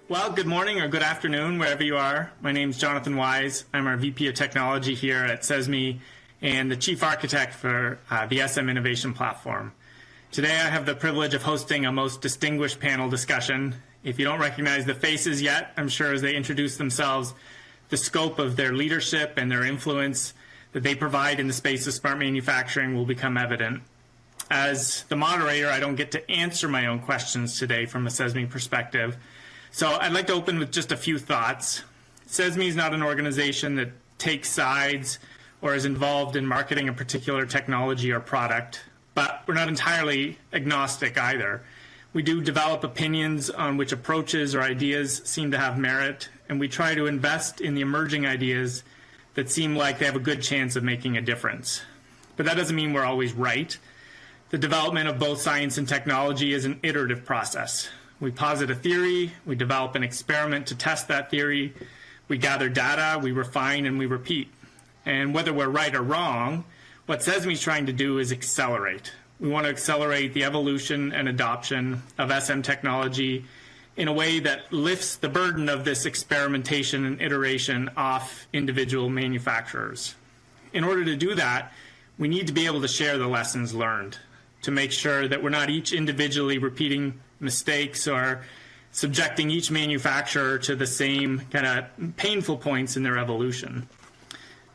Well, good morning or good afternoon, wherever you are. My name is Jonathan Wise. I'm our VP of Technology here at CESMII and the Chief Architect for the SM Innovation Platform. Today I have the privilege of hosting a most distinguished panel discussion. If you don't recognize the faces yet, I'm sure as they introduce themselves, the scope of their leadership and their influence that they provide in the space of smart manufacturing will become evident. As the moderator, I don't get to answer my own questions today from a CESMII perspective. So I'd like to open with just a few thoughts. CESMII is not an organization that takes sides or is involved in marketing a particular technology or product, but we're not entirely agnostic either. We do develop opinions on which approaches or ideas seem to have merit, and we try to invest in the emerging ideas that seem like they have a good chance of making a difference. But that doesn't mean we're always right. The development of both science and technology is an iterative process. We posit a theory, we develop an experiment to test that theory, we gather data, we refine, and we repeat. And whether we're right or wrong, what CESMII is trying to do is accelerate. We want to accelerate the evolution and adoption of SM technology in a way that lifts the burden of this experimentation and iteration off individual manufacturers. In order to do that, we need to be able to share the lessons learned to make sure that we're not each individually repeating mistakes or subjecting each manufacturer to the same kind of painful points in their evolution.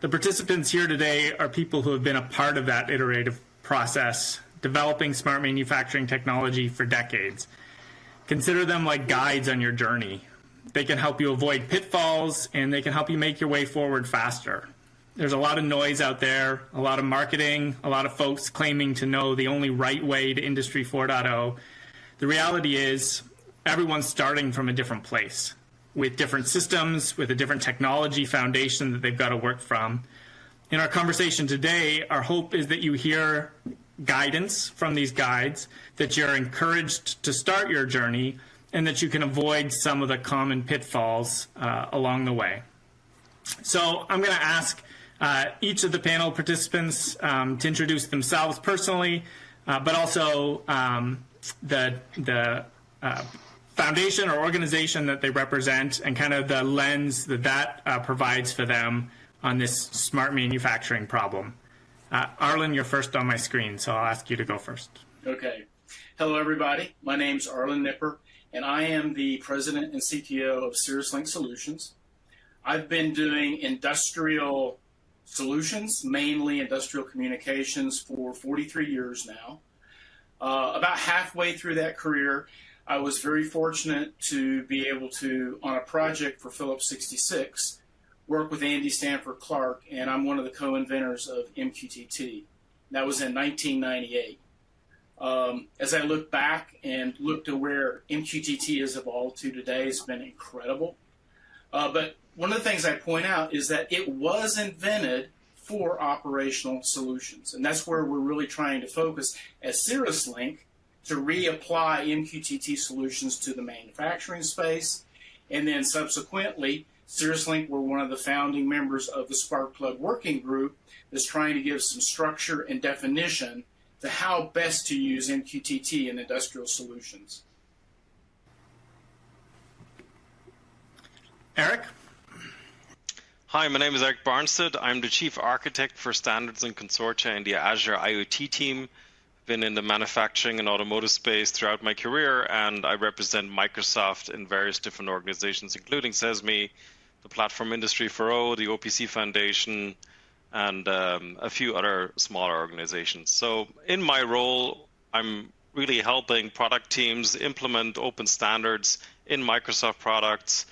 The participants here today are people who have been a part of that iterative process, developing smart manufacturing technology for decades. Consider them like guides on your journey. They can help you avoid pitfalls, and they can help you make your way forward faster. There's a lot of noise out there, a lot of marketing, a lot of folks claiming to know the only right way to Industry 4.0. The reality is everyone's starting from a different place, with different systems, with a different technology foundation that they've got to work from. In our conversation today, our hope is that you hear guidance from these guides, that you're encouraged to start your journey, and that you can avoid some of the common pitfalls along the way. So I'm going to ask each of the panel participants to introduce themselves personally, but also the foundation or organization that they represent and kind of the lens that provides for them on this smart manufacturing problem. Arlen, you're first on my screen, so I'll ask you to go first. Okay. Hello, everybody. My name's Arlen Nipper, and I am the president and CTO of Cirruslink Solutions. I've been doing industrial solutions, mainly industrial communications, for 43 years now. About halfway through that career, I was very fortunate to be able to, on a project for Phillips 66, work with Andy Stanford Clark, and I'm one of the co-inventors of MQTT. That was in 1998. As I look back and look to where MQTT has evolved to today, it's been incredible. But one of the things I point out is that it was invented for operational solutions, and that's where we're really trying to focus as Cirruslink to reapply MQTT solutions to the manufacturing space, and then subsequently Cirruslink were one of the founding members of the Sparkplug Working Group that's trying to give some structure and definition to how best to use MQTT in industrial solutions. Erich? Hi, my name is Erich Barnstedt. I'm the Chief Architect for Standards and Consortia in the Azure IoT team. Been in the manufacturing and automotive space throughout my career, and I represent Microsoft in various different organizations, including CESMII, the Platform Industrie the Opc Foundation, and a few other smaller organizations. So in my role, I'm really helping product teams implement open standards in Microsoft products.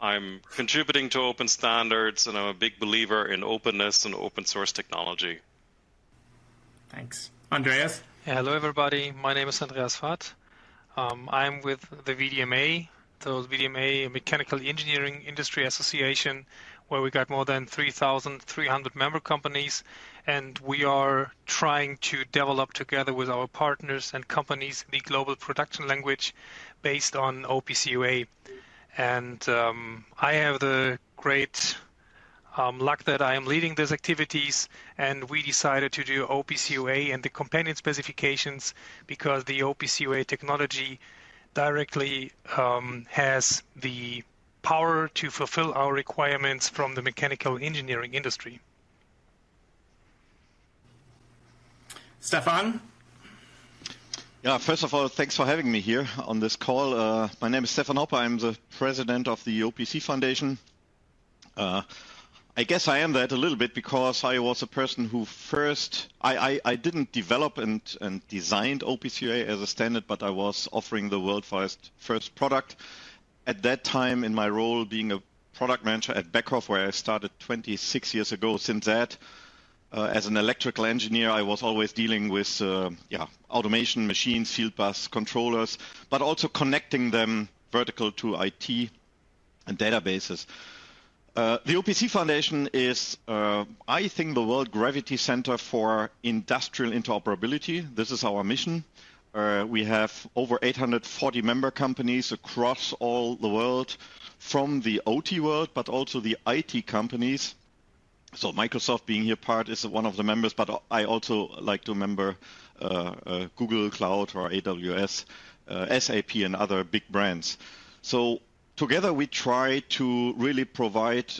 I'm contributing to open standards, and I'm a big believer in openness and open source technology. Thanks. Andreas? Yeah, hello, everybody. My name is Andreas Faath. I'm with the VDMA, the VDMA Mechanical Engineering Industry Association, where we got more than 3,300 member companies, and we are trying to develop together with our partners and companies the global production language based on Opc Ua. And I have the great luck that I am leading these activities, and we decided to do Opc Ua and the companion specifications because the Opc Ua technology directly has the power to fulfill our requirements from the mechanical engineering industry. Stefan? Yeah, first of all, thanks for having me here on this call. My name is Stefan Hoppe. I'm the president of the Opc Foundation. I guess I am that a little bit because I was a person who I didn't develop and designed Opc Ua as a standard, but I was offering the world's first product. At that time, in my role being a product manager at Beckhoff, where I started 26 years ago. Since that, as an electrical engineer, I was always dealing with automation, machines, field bus, controllers, but also connecting them vertical to IT and databases. The OPC Foundation is, I think, the world gravity center for industrial interoperability. This is our mission. We have over 840 member companies across all the world, from the OT world, but also the IT companies. So Microsoft being here part is one of the members, but I also like to member Google Cloud or AWS, SAP and other big brands. So together we try to really provide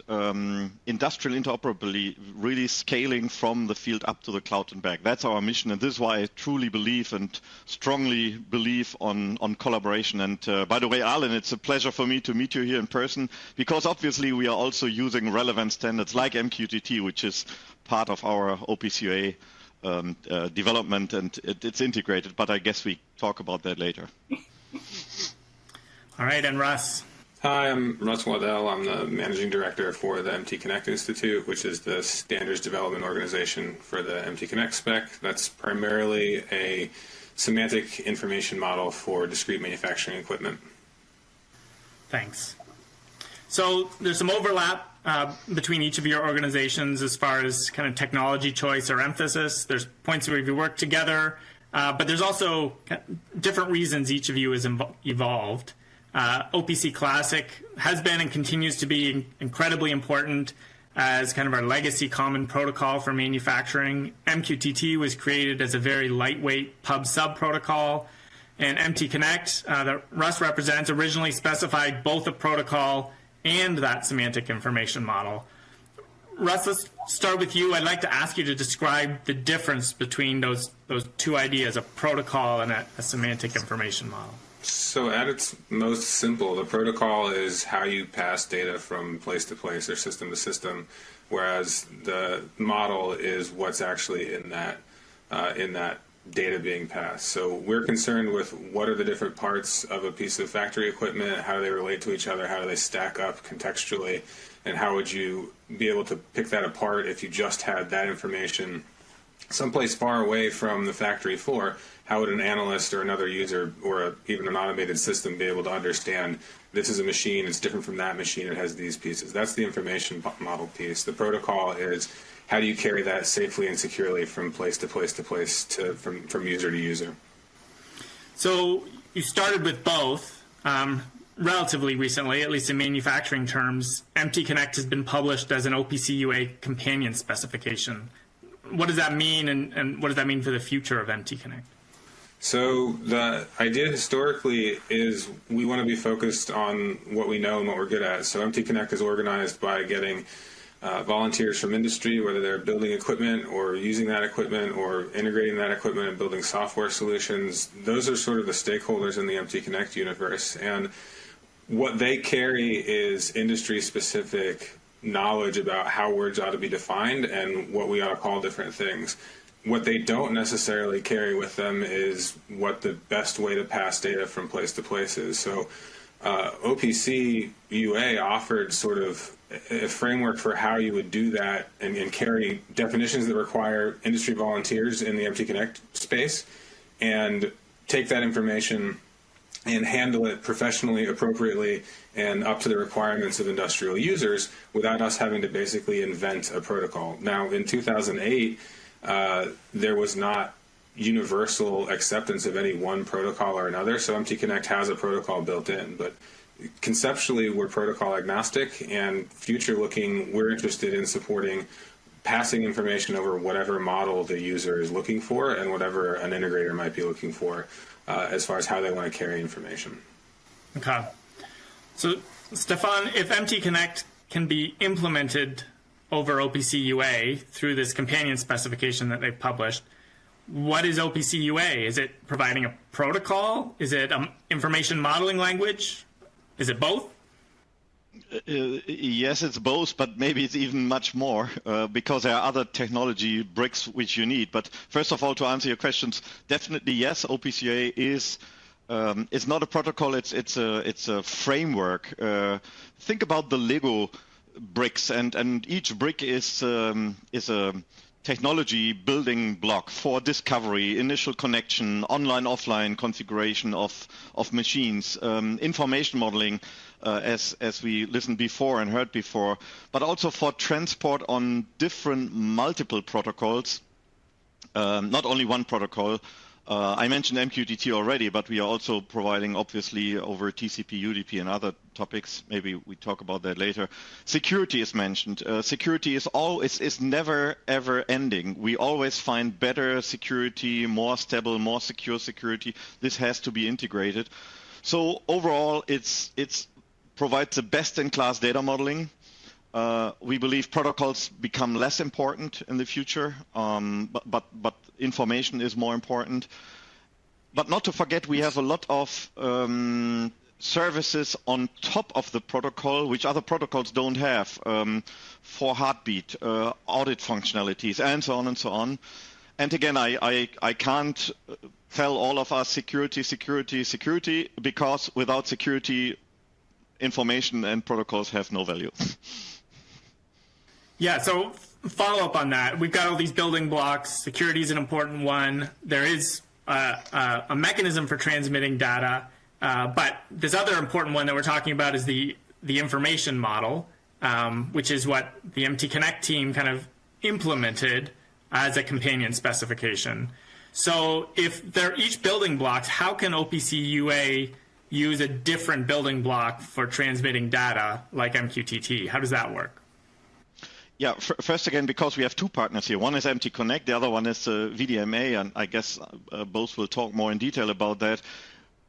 industrial interoperability, really scaling from the field up to the cloud and back. That's our mission, and this is why I truly believe and strongly believe on collaboration. And by the way, Arlen, it's a pleasure for me to meet you here in person, because obviously we are also using relevant standards like MQTT, which is part of our Opc Ua development, and it's integrated, but I guess we talk about that later. All right, and Russ. Hi, I'm Russ Waddell. I'm the Managing Director for the MTConnect Institute, which is the standards development organization for the MTConnect spec. That's primarily a semantic information model for discrete manufacturing equipment. Thanks. So there's some overlap between each of your organizations as far as kind of technology choice or emphasis. There's points where you work together, but there's also different reasons each of you is evolved. OPC Classic has been and continues to be incredibly important as kind of our legacy common protocol for manufacturing. MQTT was created as a very lightweight pub-sub protocol, and MTConnect, that Russ represents, originally specified both a protocol and that semantic information model. Russ, let's start with you. I'd like to ask you to describe the difference between those two ideas, a protocol and a semantic information model. So at its most simple, the protocol is how you pass data from place to place or system to system, whereas the model is what's actually in that data being passed. So we're concerned with what are the different parts of a piece of factory equipment, how do they relate to each other, how do they stack up contextually, and how would you be able to pick that apart if you just had that information someplace far away from the factory floor. How would an analyst or another user or even an automated system be able to understand this is a machine, it's different from that machine, it has these pieces? That's the information model piece. The protocol is how do you carry that safely and securely from place to place to place, from user to user. So you started with both. Relatively recently, at least in manufacturing terms, MTConnect has been published as an OPC Ua companion specification. What does that mean, and what does that mean for the future of MTConnect? So the idea historically is we want to be focused on what we know and what we're good at. So MTConnect is organized by getting volunteers from industry, whether they're building equipment or using that equipment or integrating that equipment and building software solutions. Those are sort of the stakeholders in the MTConnect universe. And what they carry is industry-specific knowledge about how words ought to be defined and what we ought to call different things. What they don't necessarily carry with them is what the best way to pass data from place to place is. So OPC Ua offered sort of a framework for how you would do that and carry definitions that require industry volunteers in the MTConnect space and take that information and handle it professionally, appropriately, and up to the requirements of industrial users without us having to basically invent a protocol. Now, in 2008, there was not universal acceptance of any one protocol or another, so MTConnect has a protocol built in. But conceptually, we're protocol agnostic, and future-looking, we're interested in supporting passing information over whatever model the user is looking for and whatever an integrator might be looking for as far as how they want to carry information. Okay. So, Stefan, if MTConnect can be implemented over Opc Ua through this companion specification that they've published, what is Opc Ua? Is it providing a protocol? Is it an information modeling language? Is it both? Yes, it's both, but maybe it's even much more because there are other technology bricks which you need. But first of all, to answer your questions, definitely yes, Opc Ua is. It's not a protocol; it's a framework. Think about the Lego bricks, and each brick is a technology building block for discovery, initial connection, online offline configuration of machines, information modeling, as we listened before and heard before, but also for transport on different multiple protocols, not only one protocol. I mentioned MQTT already, but we are also providing, obviously, over TCP, UDP, and other topics. Maybe we talk about that later. Security is mentioned. Security is never, ever ending. We always find better security, more stable, more secure security. This has to be integrated. So overall, it provides the best-in-class data modeling. We believe protocols become less important in the future, but information is more important. But not to forget, we have a lot of services on top of the protocol, which other protocols don't have, for heartbeat, audit functionalities, and so on and so on. And again, I can't tell all of us security, security, security, because without security, information and protocols have no value. Yeah, so follow up on that. We've got all these building blocks. Security is an important one. There is a mechanism for transmitting data, but this other important one that we're talking about is the information model, which is what the MTConnect team kind of implemented as a companion specification. So if they're each building blocks, how can Opc Ua use a different building block for transmitting data like MQTT? How does that work? Yeah, first again, because we have two partners here. One is MTConnect, the other one is VDMA, and I guess both will talk more in detail about that.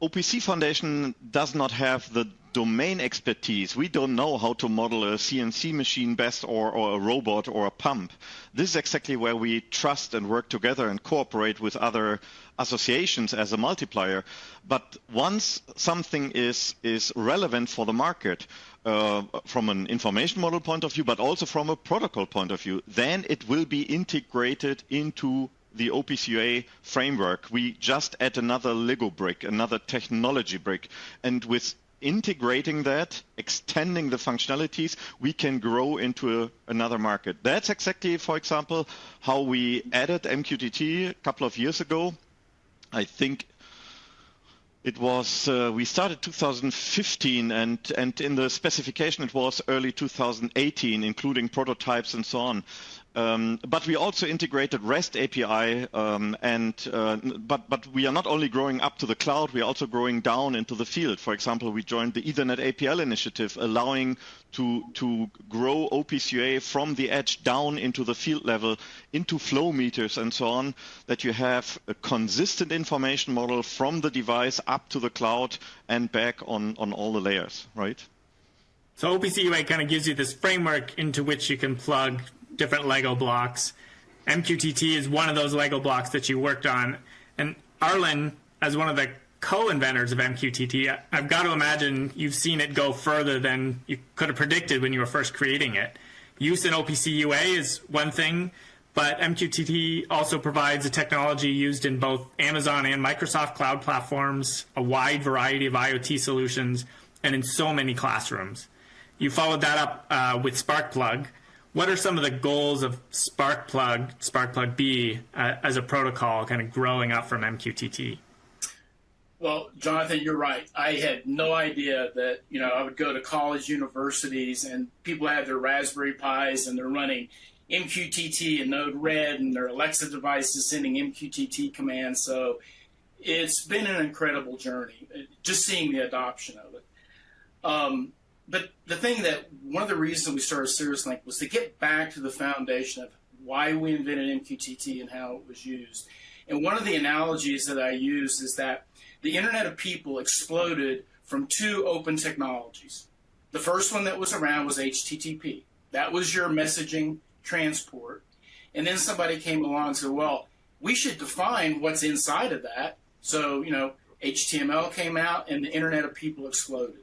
Opc Foundation does not have the domain expertise. We don't know how to model a CNC machine best, or a robot, or a pump. This is exactly where we trust and work together and cooperate with other associations as a multiplier. But once something is relevant for the market, from an information model point of view, but also from a protocol point of view, then it will be integrated into the Opc Ua framework. We just add another Lego brick, another technology brick, and with integrating that, extending the functionalities, we can grow into another market. That's exactly, for example, how we added MQTT a couple of years ago. I think it was, we started 2015, and in the specification it was early 2018, including prototypes and so on. But we also integrated REST API, but we are not only growing up to the cloud, we are also growing down into the field. For example, we joined the Ethernet APL initiative, allowing to grow Opc Ua from the edge down into the field level, into flow meters and so on, that you have a consistent information model from the device up to the cloud and back on all the layers, right? So Opc Ua kind of gives you this framework into which you can plug different Lego blocks. MQTT is one of those Lego blocks that you worked on. And Arlen, as one of the co-inventors of MQTT, I've got to imagine you've seen it go further than you could have predicted when you were first creating it. Use in Opc Ua is one thing, but MQTT also provides a technology used in both Amazon and Microsoft cloud platforms, a wide variety of IoT solutions, and in so many classrooms. You followed that up with Sparkplug. What are some of the goals of Sparkplug-B as a protocol kind of growing up from MQTT? Well, Jonathan, you're right. I had no idea that, I would go to college, universities, and people have their Raspberry Pis and they're running MQTT and Node-RED and their Alexa devices sending MQTT commands. So it's been an incredible journey, just seeing the adoption of it. But the thing that one of the reasons we started Cirruslink was to get back to the foundation of why we invented MQTT and how it was used. And one of the analogies that I use is that the Internet of People exploded from two open technologies. The first one that was around was HTTP. That was your messaging transport. And then somebody came along and said, well, we should define what's inside of that. So, HTML came out and the Internet of People exploded.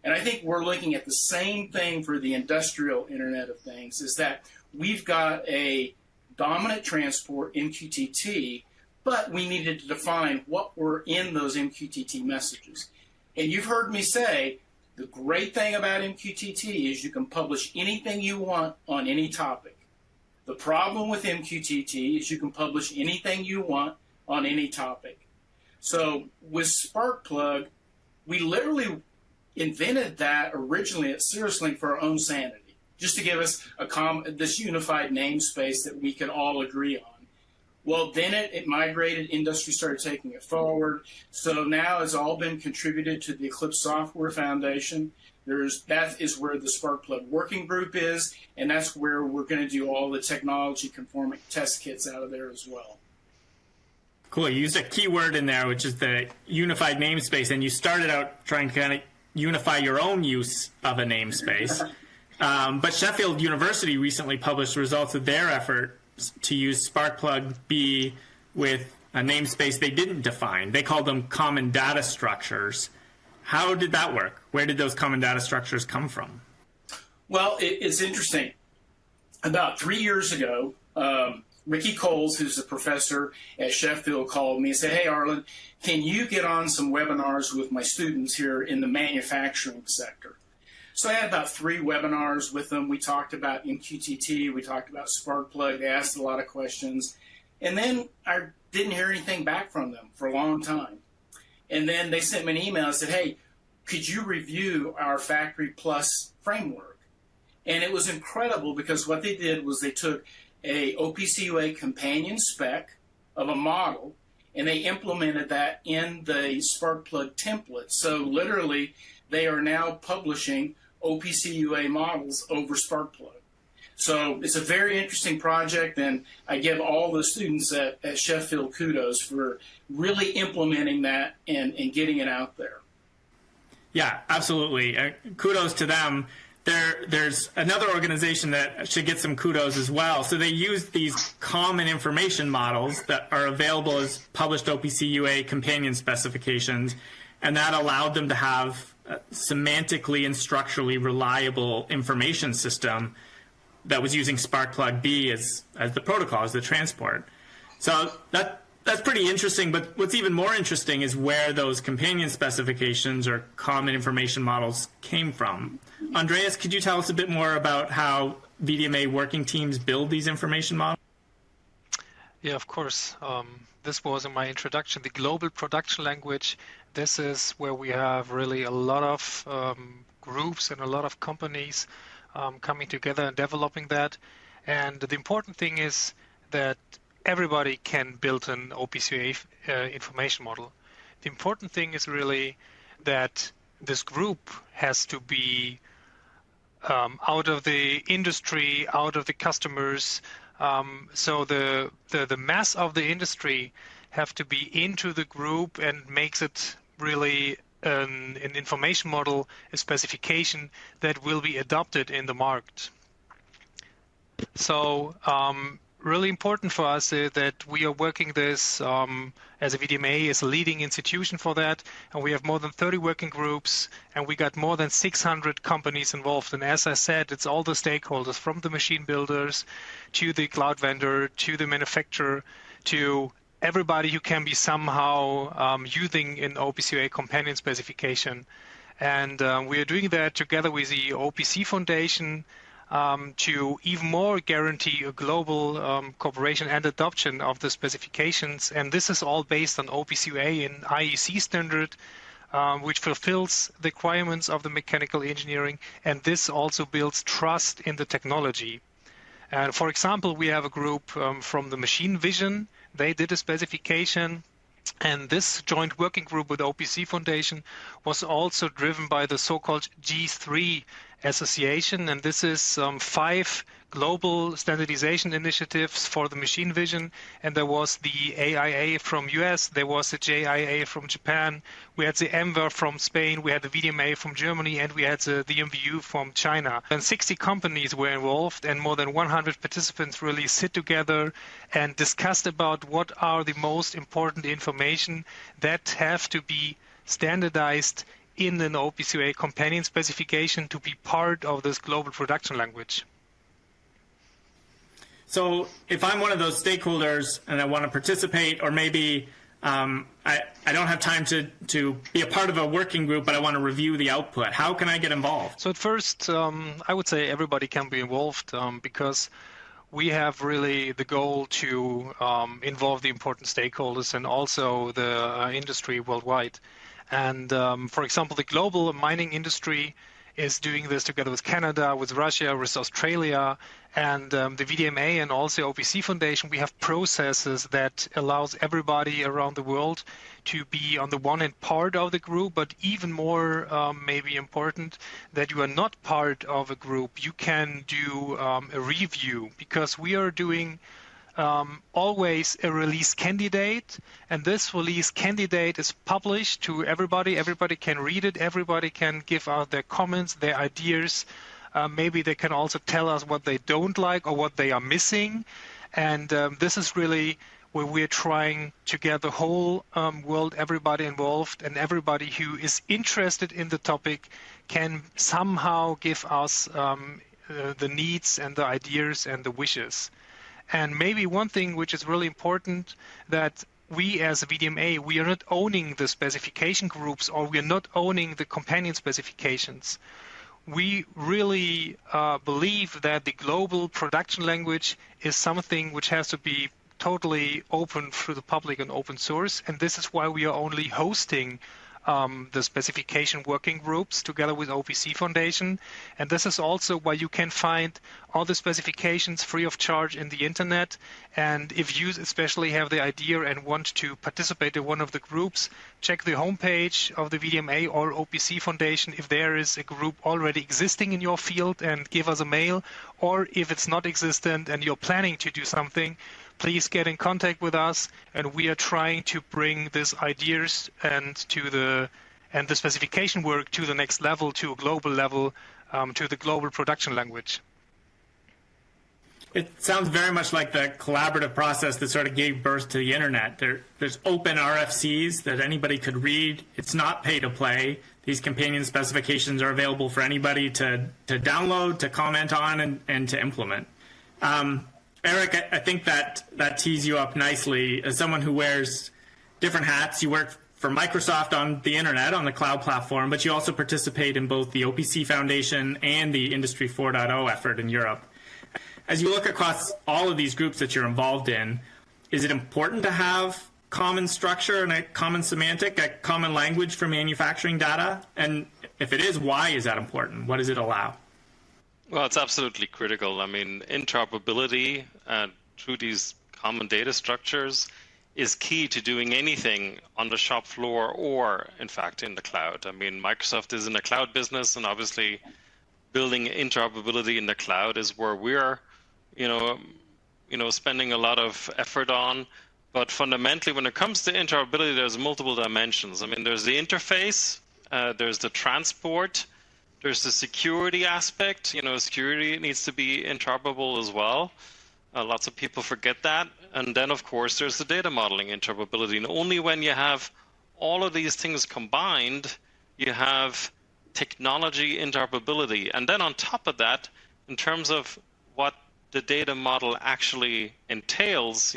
And I think we're looking at the same thing for the industrial Internet of Things, is that we've got a dominant transport, MQTT, but we needed to define what were in those MQTT messages. And you've heard me say, the great thing about MQTT is you can publish anything you want on any topic. The problem with MQTT is you can publish anything you want on any topic. So with Sparkplug, we literally invented that originally at Cirruslink for our own sanity, just to give us this unified namespace that we could all agree on. Well, then it migrated, Industrie started taking it forward. So now it's all been contributed to the Eclipse Software Foundation. That is where the Sparkplug working group is, and that's where we're going to do all the technology conforming test kits out of there as well. Cool. You used a key word in there, which is the unified namespace, and you started out trying to kind of unify your own use of a namespace. But Sheffield University recently published results of their effort to use Sparkplug B with a namespace they didn't define. They called them common data structures. How did that work? Where did those common data structures come from? Well, it's interesting. About 3 years ago, Ricky Coles, who's a professor at Sheffield, called me and said, hey, Arlen, can you get on some webinars with my students here in the manufacturing sector? So I had about 3 webinars with them. We talked about MQTT. We talked about Sparkplug. They asked a lot of questions. And then I didn't hear anything back from them for a long time. And then they sent me an email and said, hey, could you review our Factory Plus framework? And it was incredible because what they did was they took a Opc Ua companion spec of a model and they implemented that in the Sparkplug template. So literally, they are now publishing Opc Ua models over Sparkplug. So it's a very interesting project, and I give all the students at Sheffield kudos for really implementing that and getting it out there. Yeah, absolutely. Kudos to them. There's another organization that should get some kudos as well. So they use these common information models that are available as published Opc Ua companion specifications, and that allowed them to have semantically and structurally reliable information system that was using Sparkplug B as the protocol, as the transport. So that's pretty interesting, but what's even more interesting is where those companion specifications or common information models came from. Andreas, could you tell us a bit more about how VDMA working teams build these information models? Yeah, of course. This was in my introduction, the global production language. This is where we have really a lot of groups and a lot of companies coming together and developing that. And the important thing is that everybody can build an Opc Ua information model. The important thing is really that this group has to be out of the industry, out of the customers. So the mass of the industry have to be into the group and makes it really an information model, a specification that will be adopted in the market. So really important for us is that we are working this as a VDMA, as a leading institution for that, and we have more than 30 working groups, and we got more than 600 companies involved. And as I said, it's all the stakeholders, from the machine builders to the cloud vendor to the manufacturer to everybody who can be somehow using an Opc Ua companion specification. And we are doing that together with the Opc Foundation to even more guarantee a global cooperation and adoption of the specifications. And this is all based on Opc Ua in IEC standard, which fulfills the requirements of the mechanical engineering. And this also builds trust in the technology. And for example, we have a group from the machine vision. They did a specification. And this joint working group with Opc Foundation was also driven by the so-called G3 Association, and this is 5 global standardization initiatives for the machine vision. And there was the AIA from US, there was the JIA from Japan, we had the MVer from Spain, we had the VDMA from Germany, and we had the MVU from China. And 60 companies were involved, and more than 100 participants really sit together and discussed about what are the most important information that have to be standardized in an Opc Ua companion specification to be part of this global production language. So if I'm one of those stakeholders and I want to participate, or maybe I don't have time to be a part of a working group, but I want to review the output, how can I get involved? So at first, I would say everybody can be involved because we have really the goal to involve the important stakeholders and also the industry worldwide. And for example, the global mining industry is doing this together with Canada, with Russia, with Australia, and the VDMA and also Opc Foundation. We have processes that allows everybody around the world to be on the one hand part of the group, but even more maybe important that you are not part of a group. You can do a review, because we are doing always a release candidate, and this release candidate is published to everybody. Everybody can read it. Everybody can give out their comments, their ideas. Maybe they can also tell us what they don't like or what they are missing. And this is really where we're trying to get the whole world, everybody involved, and everybody who is interested in the topic can somehow give us the needs and the ideas and the wishes. And maybe one thing which is really important, that we as a VDMA, we are not owning the specification groups, or we are not owning the companion specifications. We really believe that the global production language is something which has to be totally open through the public and open source. And this is why we are only hosting the specification working groups together with Opc Foundation. And this is also why you can find all the specifications free of charge in the internet. And if you especially have the idea and want to participate in one of the groups, check the homepage of the VDMA or Opc Foundation if there is a group already existing in your field, and give us a mail. Or if it's not existent and you're planning to do something, please get in contact with us, and we are trying to bring these ideas and the specification work to the next level, to a global level, to the global production language. It sounds very much like the collaborative process that sort of gave birth to the internet. There's open RFCs that anybody could read. It's not pay to play. These companion specifications are available for anybody to download, to comment on, and to implement. Erich, I think that tees you up nicely. As someone who wears different hats, you work for Microsoft on the internet, on the cloud platform, but you also participate in both the Opc Foundation and the Industrie 4.0 effort in Europe. As you look across all of these groups that you're involved in, is it important to have common structure and a common semantic, a common language for manufacturing data? And if it is, why is that important? What does it allow? Well, it's absolutely critical. I mean, interoperability through these common data structures is key to doing anything on the shop floor or, in fact, in the cloud. I mean, Microsoft is in the cloud business, and obviously building interoperability in the cloud is where we're, spending a lot of effort on. But fundamentally, when it comes to interoperability, there's multiple dimensions. I mean, there's the interface, there's the transport, there's the security aspect. Security needs to be interoperable as well. Lots of people forget that. And then, of course, there's the data modeling interoperability. And only when you have all of these things combined, you have technology interoperability. And then on top of that, in terms of what the data model actually entails,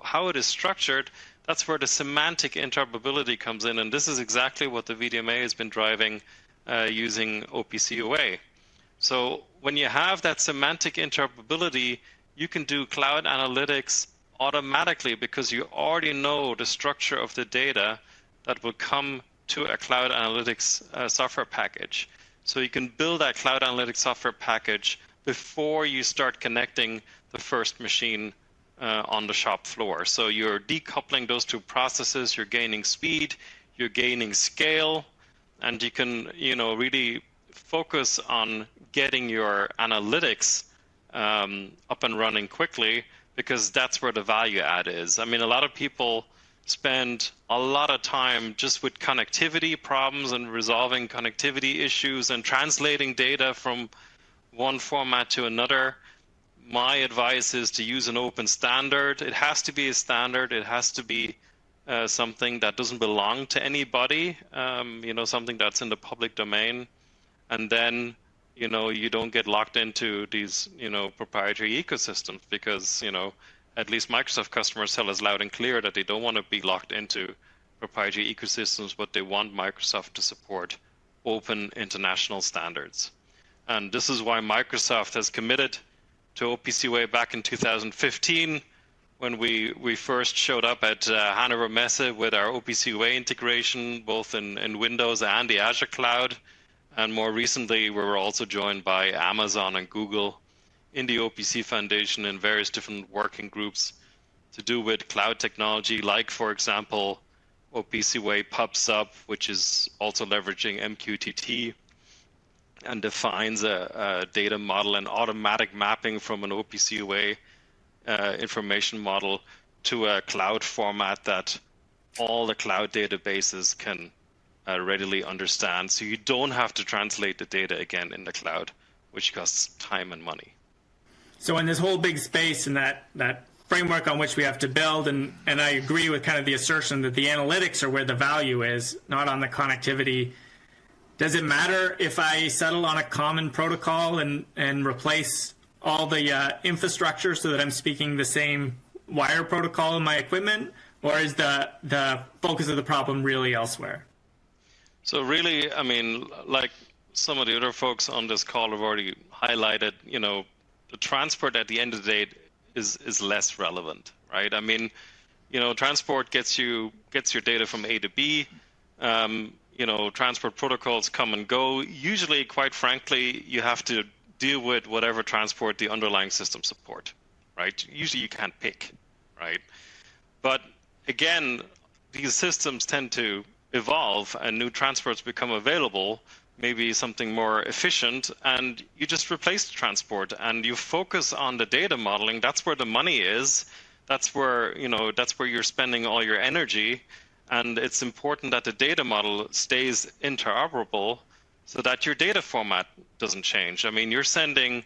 how it is structured, that's where the semantic interoperability comes in. And this is exactly what the VDMA has been driving using Opc Ua. So when you have that semantic interoperability, you can do cloud analytics automatically because you already know the structure of the data that will come to a cloud analytics software package. So you can build that cloud analytics software package before you start connecting the first machine on the shop floor. So you're decoupling those two processes, you're gaining speed, you're gaining scale, and you can really focus on getting your analytics up and running quickly, because that's where the value add is. I mean, a lot of people spend a lot of time just with connectivity problems and resolving connectivity issues and translating data from one format to another. My advice is to use an open standard. It has to be a standard. It has to be something that doesn't belong to anybody, something that's in the public domain. And then, you don't get locked into these, proprietary ecosystems, because, at least Microsoft customers tell us loud and clear that they don't want to be locked into proprietary ecosystems, but they want Microsoft to support open international standards. And this is why Microsoft has committed to Opc Ua back in 2015, when we first showed up at Hannover Messe with our Opc Ua integration, both in Windows and the Azure cloud. And more recently, we were also joined by Amazon and Google in the Opc Foundation in various different working groups to do with cloud technology, like, for example, Opc Ua PubSub, which is also leveraging MQTT and defines a data model and automatic mapping from an Opc Ua information model to a cloud format that all the cloud databases can readily understand. So you don't have to translate the data again in the cloud, which costs time and money. So in this whole big space and that framework on which we have to build, and I agree with kind of the assertion that the analytics are where the value is, not on the connectivity. Does it matter if I settle on a common protocol and replace all the infrastructure so that I'm speaking the same wire protocol in my equipment, or is the focus of the problem really elsewhere? So really, I mean, like some of the other folks on this call have already highlighted, the transport at the end of the day is less relevant, right? I mean, transport gets your data from A to B. Transport protocols come and go. Usually, quite frankly, you have to deal with whatever transport the underlying system support, right? Usually you can't pick, right? But again, these systems tend to evolve and new transports become available, maybe something more efficient, and you just replace the transport and you focus on the data modeling. That's where the money is. That's where you're spending all your energy. And it's important that the data model stays interoperable so that your data format doesn't change. I mean, you're sending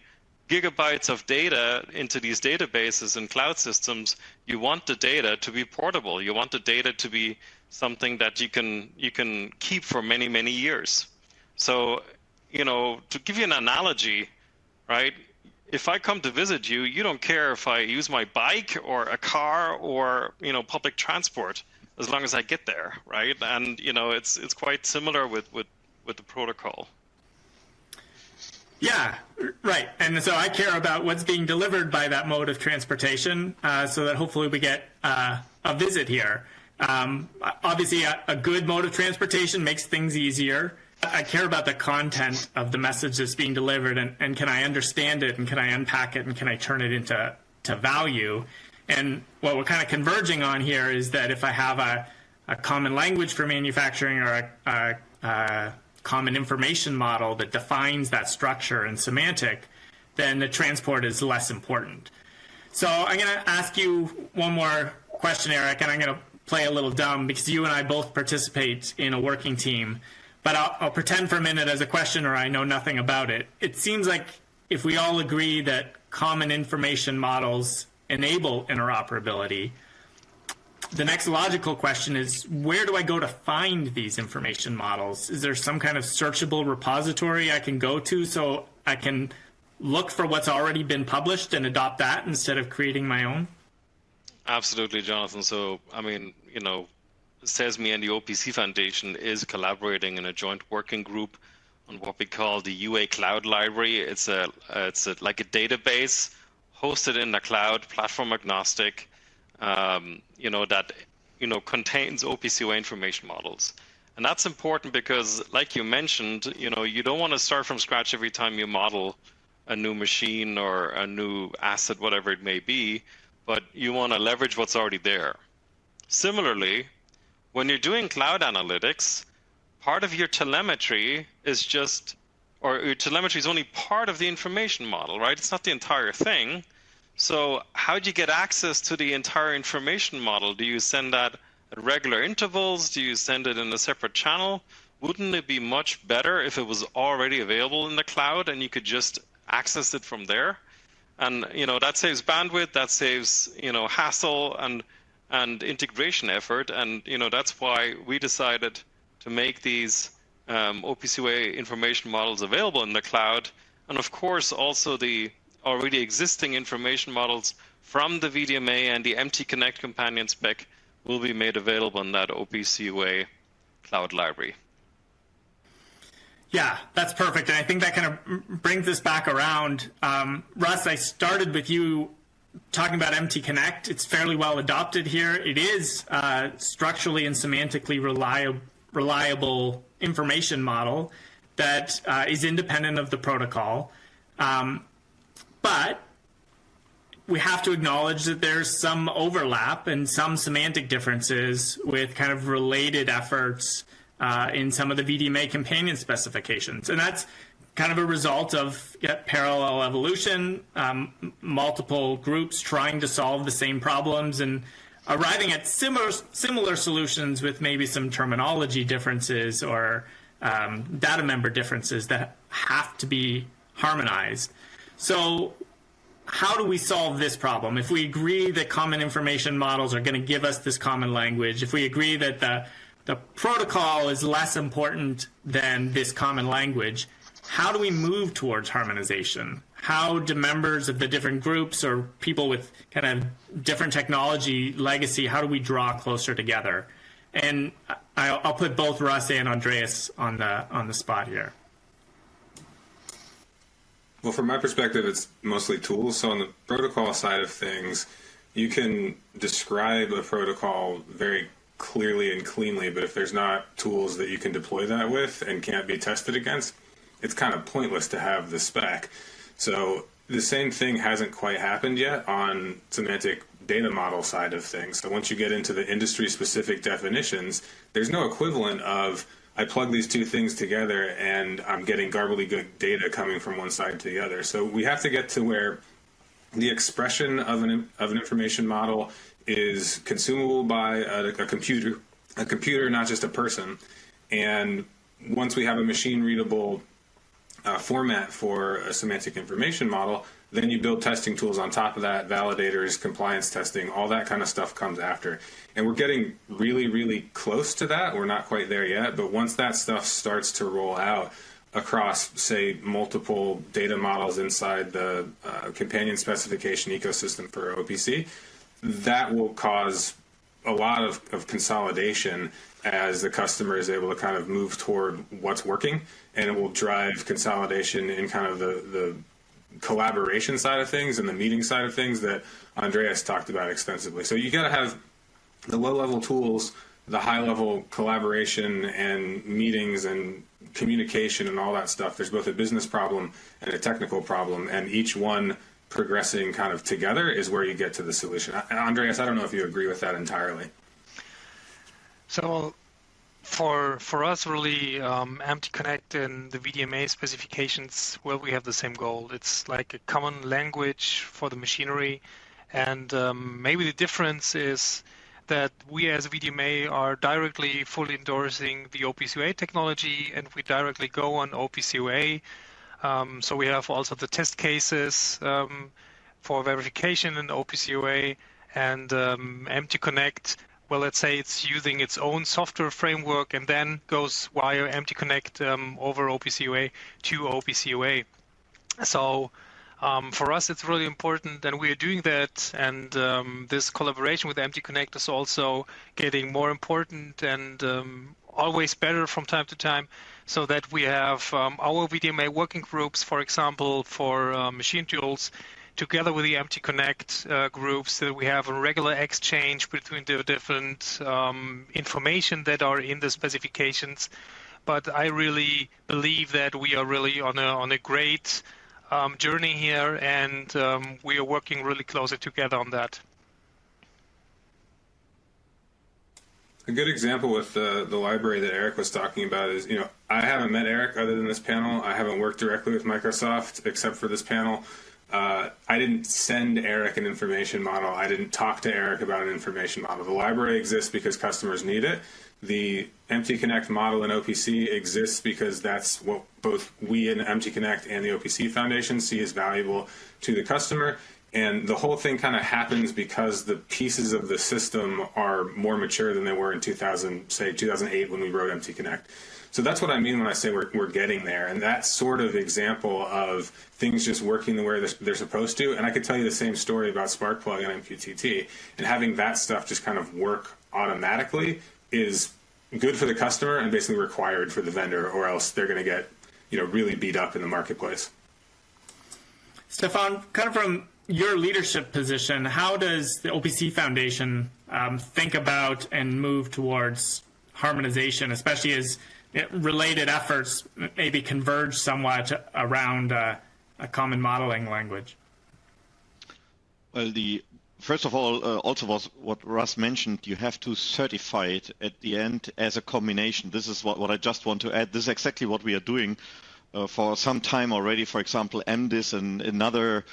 gigabytes of data into these databases and cloud systems. You want the data to be portable. You want the data to be something that you can keep for many, many years. So, to give you an analogy, right? If I come to visit you, you don't care if I use my bike or a car or, public transport, as long as I get there, right? And, it's quite similar with the protocol. Yeah, right. And so I care about what's being delivered by that mode of transportation, so that hopefully we get a visit here. Obviously, a good mode of transportation makes things easier. I care about the content of the message that's being delivered, and can I understand it, and can I unpack it, and can I turn it into value? And what we're kind of converging on here is that if I have a common language for manufacturing, or a common information model that defines that structure in Semantic, then the transport is less important. So I'm going to ask you one more question, Erich, and I'm going to play a little dumb because you and I both participate in a working team. But I'll pretend for a minute as a questioner I know nothing about it. It seems like if we all agree that common information models enable interoperability, the next logical question is, where do I go to find these information models? Is there some kind of searchable repository I can go to so I can look for what's already been published and adopt that instead of creating my own? Absolutely, Jonathan. So, I mean, CESMII and the Opc Foundation is collaborating in a joint working group on what we call the UA Cloud Library. It's like a database hosted in the cloud, platform agnostic, that contains Opc Ua information models. And that's important because, like you mentioned, you don't want to start from scratch every time you model a new machine or a new asset, whatever it may be, but you want to leverage what's already there. Similarly, when you're doing cloud analytics, part of your telemetry is just, or your telemetry is only part of the information model, right? It's not the entire thing. So how do you get access to the entire information model? Do you send that at regular intervals? Do you send it in a separate channel? Wouldn't it be much better if it was already available in the cloud and you could just access it from there? And that saves bandwidth, that saves hassle and integration effort, and that's why we decided to make these Opc Ua information models available in the cloud, and of course also the already existing information models from the VDMA and the MTConnect companion spec will be made available in that Opc Ua cloud library. Yeah, that's perfect. And I think that kind of brings us back around. Russ, I started with you talking about MTConnect. It's fairly well adopted here. It is structurally and semantically reliable information model that is independent of the protocol. But we have to acknowledge that there's some overlap and some semantic differences with kind of related efforts in some of the VDMA companion specifications. And that's kind of a result of parallel evolution, multiple groups trying to solve the same problems and arriving at similar solutions with maybe some terminology differences or data member differences that have to be harmonized. So how do we solve this problem? If we agree that common information models are going to give us this common language, if we agree that the protocol is less important than this common language, how do we move towards harmonization? How do members of the different groups or people with kind of different technology legacy, how do we draw closer together? And I'll put both Russ and Andreas on the spot here. Well, from my perspective, it's mostly tools. So on the protocol side of things, you can describe a protocol very clearly and cleanly, but if there's not tools that you can deploy that with and can't be tested against, it's kind of pointless to have the spec. So the same thing hasn't quite happened yet on semantic data model side of things. So once you get into the industry specific definitions, there's no equivalent of I plug these two things together and I'm getting gobbledygook data coming from one side to the other. So we have to get to where the expression of an information model is consumable by a computer, not just a person. And once we have a machine-readable format for a semantic information model, then you build testing tools on top of that, validators, compliance testing, all that kind of stuff comes after. And we're getting really, really close to that. We're not quite there yet, but once that stuff starts to roll out across, say, multiple data models inside the companion specification ecosystem for OPC, that will cause a lot of consolidation as the customer is able to kind of move toward what's working, and it will drive consolidation in kind of the collaboration side of things and the meeting side of things that Andreas talked about extensively. So you got to have the low-level tools, the high-level collaboration and meetings and communication and all that stuff. There's both a business problem and a technical problem, and each one progressing kind of together is where you get to the solution. Andreas, I don't know if you agree with that entirely. So for us, really, MTConnect and the VDMA specifications, well, we have the same goal. It's like a common language for the machinery. And maybe the difference is that we as VDMA are directly fully endorsing the Opc Ua technology, and we directly go on Opc Ua. So we have also the test cases for verification in Opc Ua, and MTConnect, well, let's say it's using its own software framework and then goes via MTConnect over Opc Ua to Opc Ua. So for us, it's really important, and we are doing that. And this collaboration with MTConnect is also getting more important and always better from time to time, so that we have our VDMA working groups, for example, for machine tools, together with the MTConnect groups, so that we have a regular exchange between the different information that are in the specifications. But I really believe that we are really on a great journey here, and we are working really closely together on that. A good example with the library that Erich was talking about is, I haven't met Erich other than this panel. I haven't worked directly with Microsoft except for this panel. I didn't send Erich an information model. I didn't talk to Erich about an information model. The library exists because customers need it. The MTConnect model in OPC exists because that's what both we in MTConnect and the Opc Foundation see as valuable to the customer. And the whole thing kind of happens because the pieces of the system are more mature than they were in 2008 when we wrote MTConnect. So that's what I mean when I say we're getting there. And that sort of example of things just working the way they're supposed to. And I could tell you the same story about Sparkplug and MQTT. And having that stuff just kind of work automatically is good for the customer and basically required for the vendor, or else they're going to get really beat up in the marketplace. Stefan, kind of from your leadership position, how does the Opc Foundation think about and move towards harmonization, especially as related efforts maybe converge somewhat around a common modeling language? Well, first of all, also was what Russ mentioned, you have to certify it at the end as a combination. This is what I just want to add. This is exactly what we are doing for some time already. For example, MDIS and another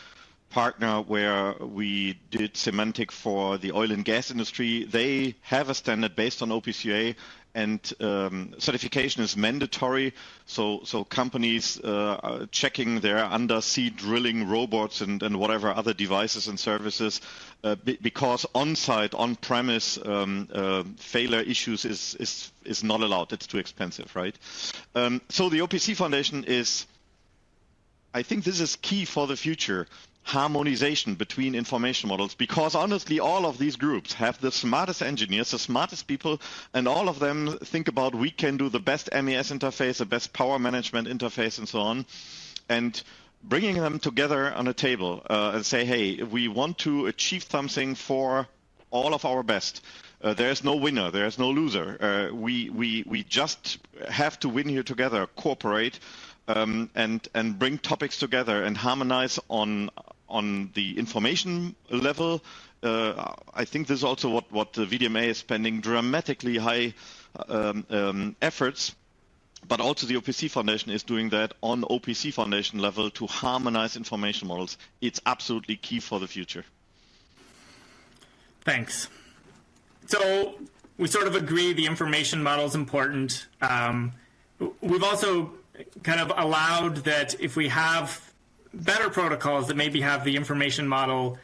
partner where we did Semantic for the oil and gas industry. They have a standard based on Opc Ua, and certification is mandatory. So companies checking their undersea drilling robots and whatever other devices and services, because on-site, on-premise failure issues is not allowed. It's too expensive, right? So the Opc Foundation is, I think this is key for the future. Harmonization between information models, because honestly all of these groups have the smartest engineers, the smartest people, and all of them think about we can do the best MES interface, the best power management interface, and so on. And bringing them together on a table and say, hey, we want to achieve something for all of our best. There's no winner, there's no loser. We just have to win here together, cooperate, and bring topics together and harmonize on the information level. I think this is also what the VDMA is spending dramatically high efforts, but also the Opc Foundation is doing that on Opc Foundation level to harmonize information models. It's absolutely key for the future. Thanks. So we sort of agree the information model is important. We've also kind of allowed that if we have better protocols that maybe have the information model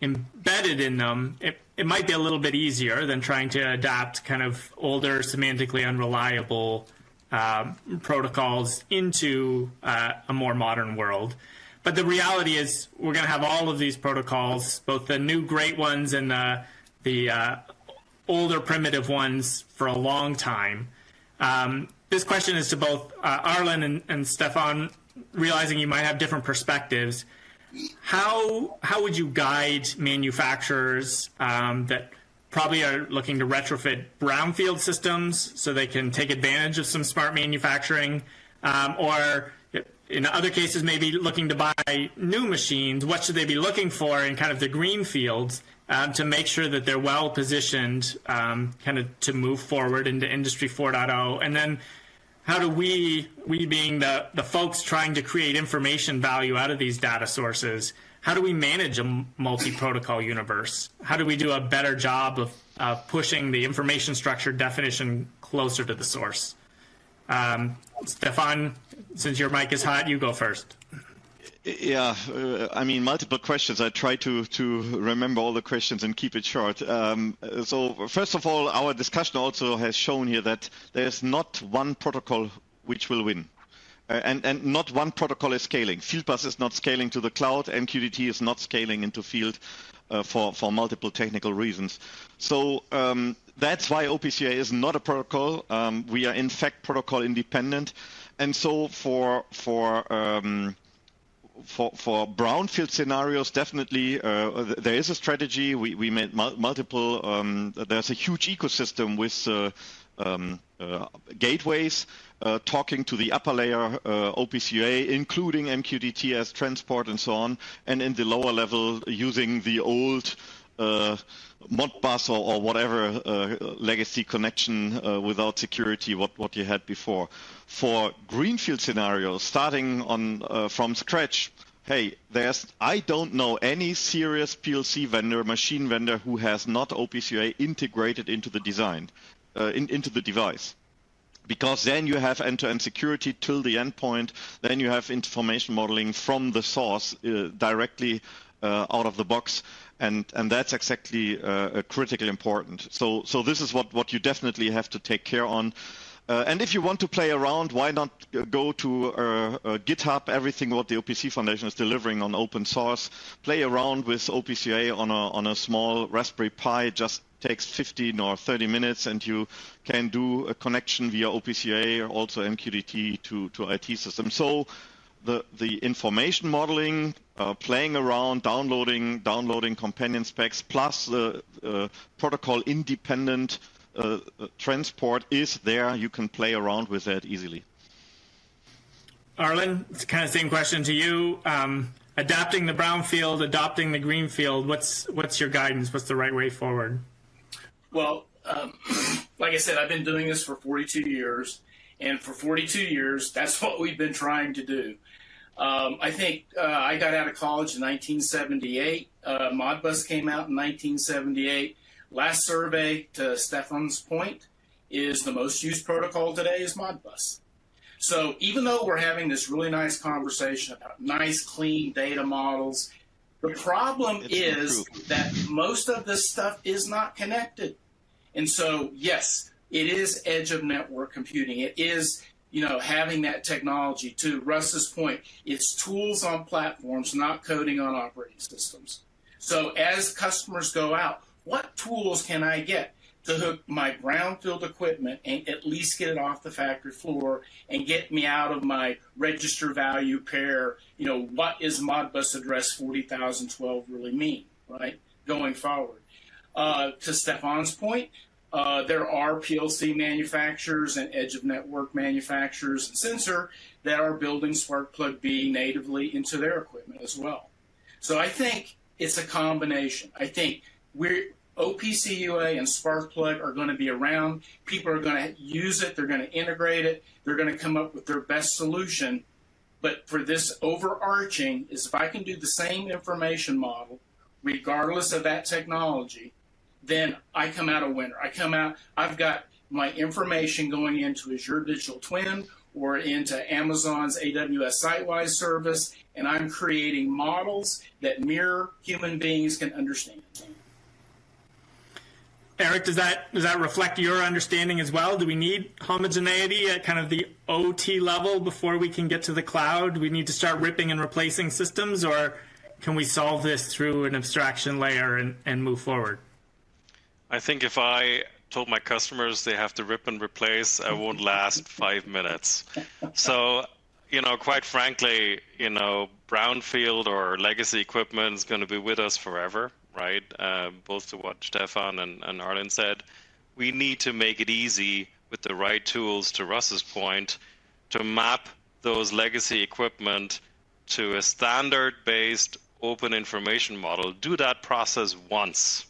embedded in them, it might be a little bit easier than trying to adapt kind of older, semantically unreliable protocols into a more modern world. But the reality is we're going to have all of these protocols, both the new great ones and the older primitive ones, for a long time. This question is to both Arlen and Stefan, realizing you might have different perspectives. How would you guide manufacturers that probably are looking to retrofit brownfield systems so they can take advantage of some smart manufacturing, or in other cases maybe looking to buy new machines? What should they be looking for in kind of the green fields to make sure that they're well positioned kind of to move forward into Industry 4.0? And then how do we being the folks trying to create information value out of these data sources, how do we manage a multi-protocol universe? How do we do a better job of pushing the information structure definition closer to the source? Stefan, since your mic is hot, you go first. Yeah, I mean, multiple questions. I try to remember all the questions and keep it short. So first of all, our discussion also has shown here that there's not one protocol which will win. And not one protocol is scaling. Fieldbus is not scaling to the cloud. MQTT is not scaling into field for multiple technical reasons. So that's why Opc Ua is not a protocol. We are in fact protocol independent. And so for brownfield scenarios, definitely there is a strategy. We made multiple. There's a huge ecosystem with gateways talking to the upper layer Opc Ua, including MQTT as transport and so on, and in the lower level using the old Modbus or whatever legacy connection without security what you had before. For greenfield scenarios, starting on from scratch, hey, I don't know any serious PLC vendor, machine vendor who has not Opc Ua integrated into the design, into the device. Because then you have end-to-end security till the endpoint, then you have information modeling from the source directly out of the box, and that's exactly critically important. So this is what you definitely have to take care on. And if you want to play around, why not go to GitHub, everything what the Opc Foundation is delivering on open source, play around with Opc Ua on a small Raspberry Pi, just takes 15 or 30 minutes, and you can do a connection via Opc Ua, also MQTT to IT systems. So the information modeling, playing around, downloading companion specs, plus the protocol independent transport is there. You can play around with that easily. Arlen, it's kind of the same question to you. Adapting the brownfield, adopting the greenfield, what's your guidance? What's the right way forward? Well, like I said, I've been doing this for 42 years, and for 42 years, that's what we've been trying to do. I think I got out of college in 1978. Modbus came out in 1978. Last survey, to Stefan's point, is the most used protocol today is Modbus. So even though we're having this really nice conversation about nice, clean data models, the problem is that most of this stuff is not connected. And so, yes, it is edge of network computing. It is, having that technology. To Russ's point, it's tools on platforms, not coding on operating systems. So as customers go out, what tools can I get to hook my brownfield equipment and at least get it off the factory floor and get me out of my register value pair? What is Modbus address 40,012 really mean, right, going forward? To Stefan's point, there are PLC manufacturers and edge of network manufacturers and sensor that are building Spark Plug-B natively into their equipment as well. So I think it's a combination. I think Opc Ua and Spark Plug are going to be around. People are going to use it. They're going to integrate it. They're going to come up with their best solution. But for this overarching is if I can do the same information model, regardless of that technology, then I come out a winner. I've got my information going into Azure Digital Twin or into Amazon's AWS Sitewise service, and I'm creating models that mere human beings can understand. Erich, does that reflect your understanding as well? Do we need homogeneity at kind of the OT level before we can get to the cloud? Do we need to start ripping and replacing systems, or can we solve this through an abstraction layer and move forward? I think if I told my customers they have to rip and replace, I won't last 5 minutes. So, quite frankly, brownfield or legacy equipment is going to be with us forever, right? Both to what Stefan and Arlen said. We need to make it easy with the right tools, to Russ's point, to map those legacy equipment to a standard-based open information model. Do that process once.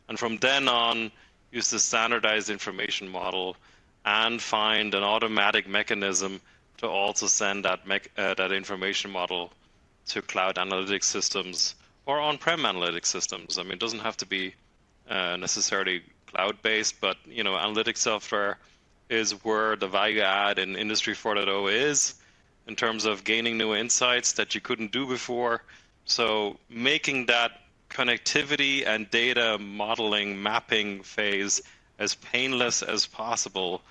And from then on, use the standardized information model and find an automatic mechanism to also send that information model to cloud analytics systems or on-prem analytics systems. I mean, it doesn't have to be necessarily cloud-based, but analytics software is where the value add in Industry 4.0 is in terms of gaining new insights that you couldn't do before. So making that connectivity and data modeling mapping phase as painless as possible,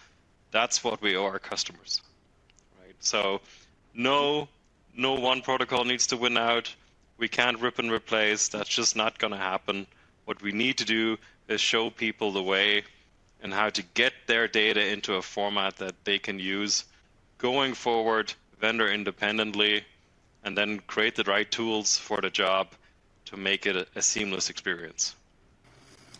that's what we owe our customers, right? So no one protocol needs to win out. We can't rip and replace. That's just not going to happen. What we need to do is show people the way and how to get their data into a format that they can use going forward, vendor independently, and then create the right tools for the job to make it a seamless experience.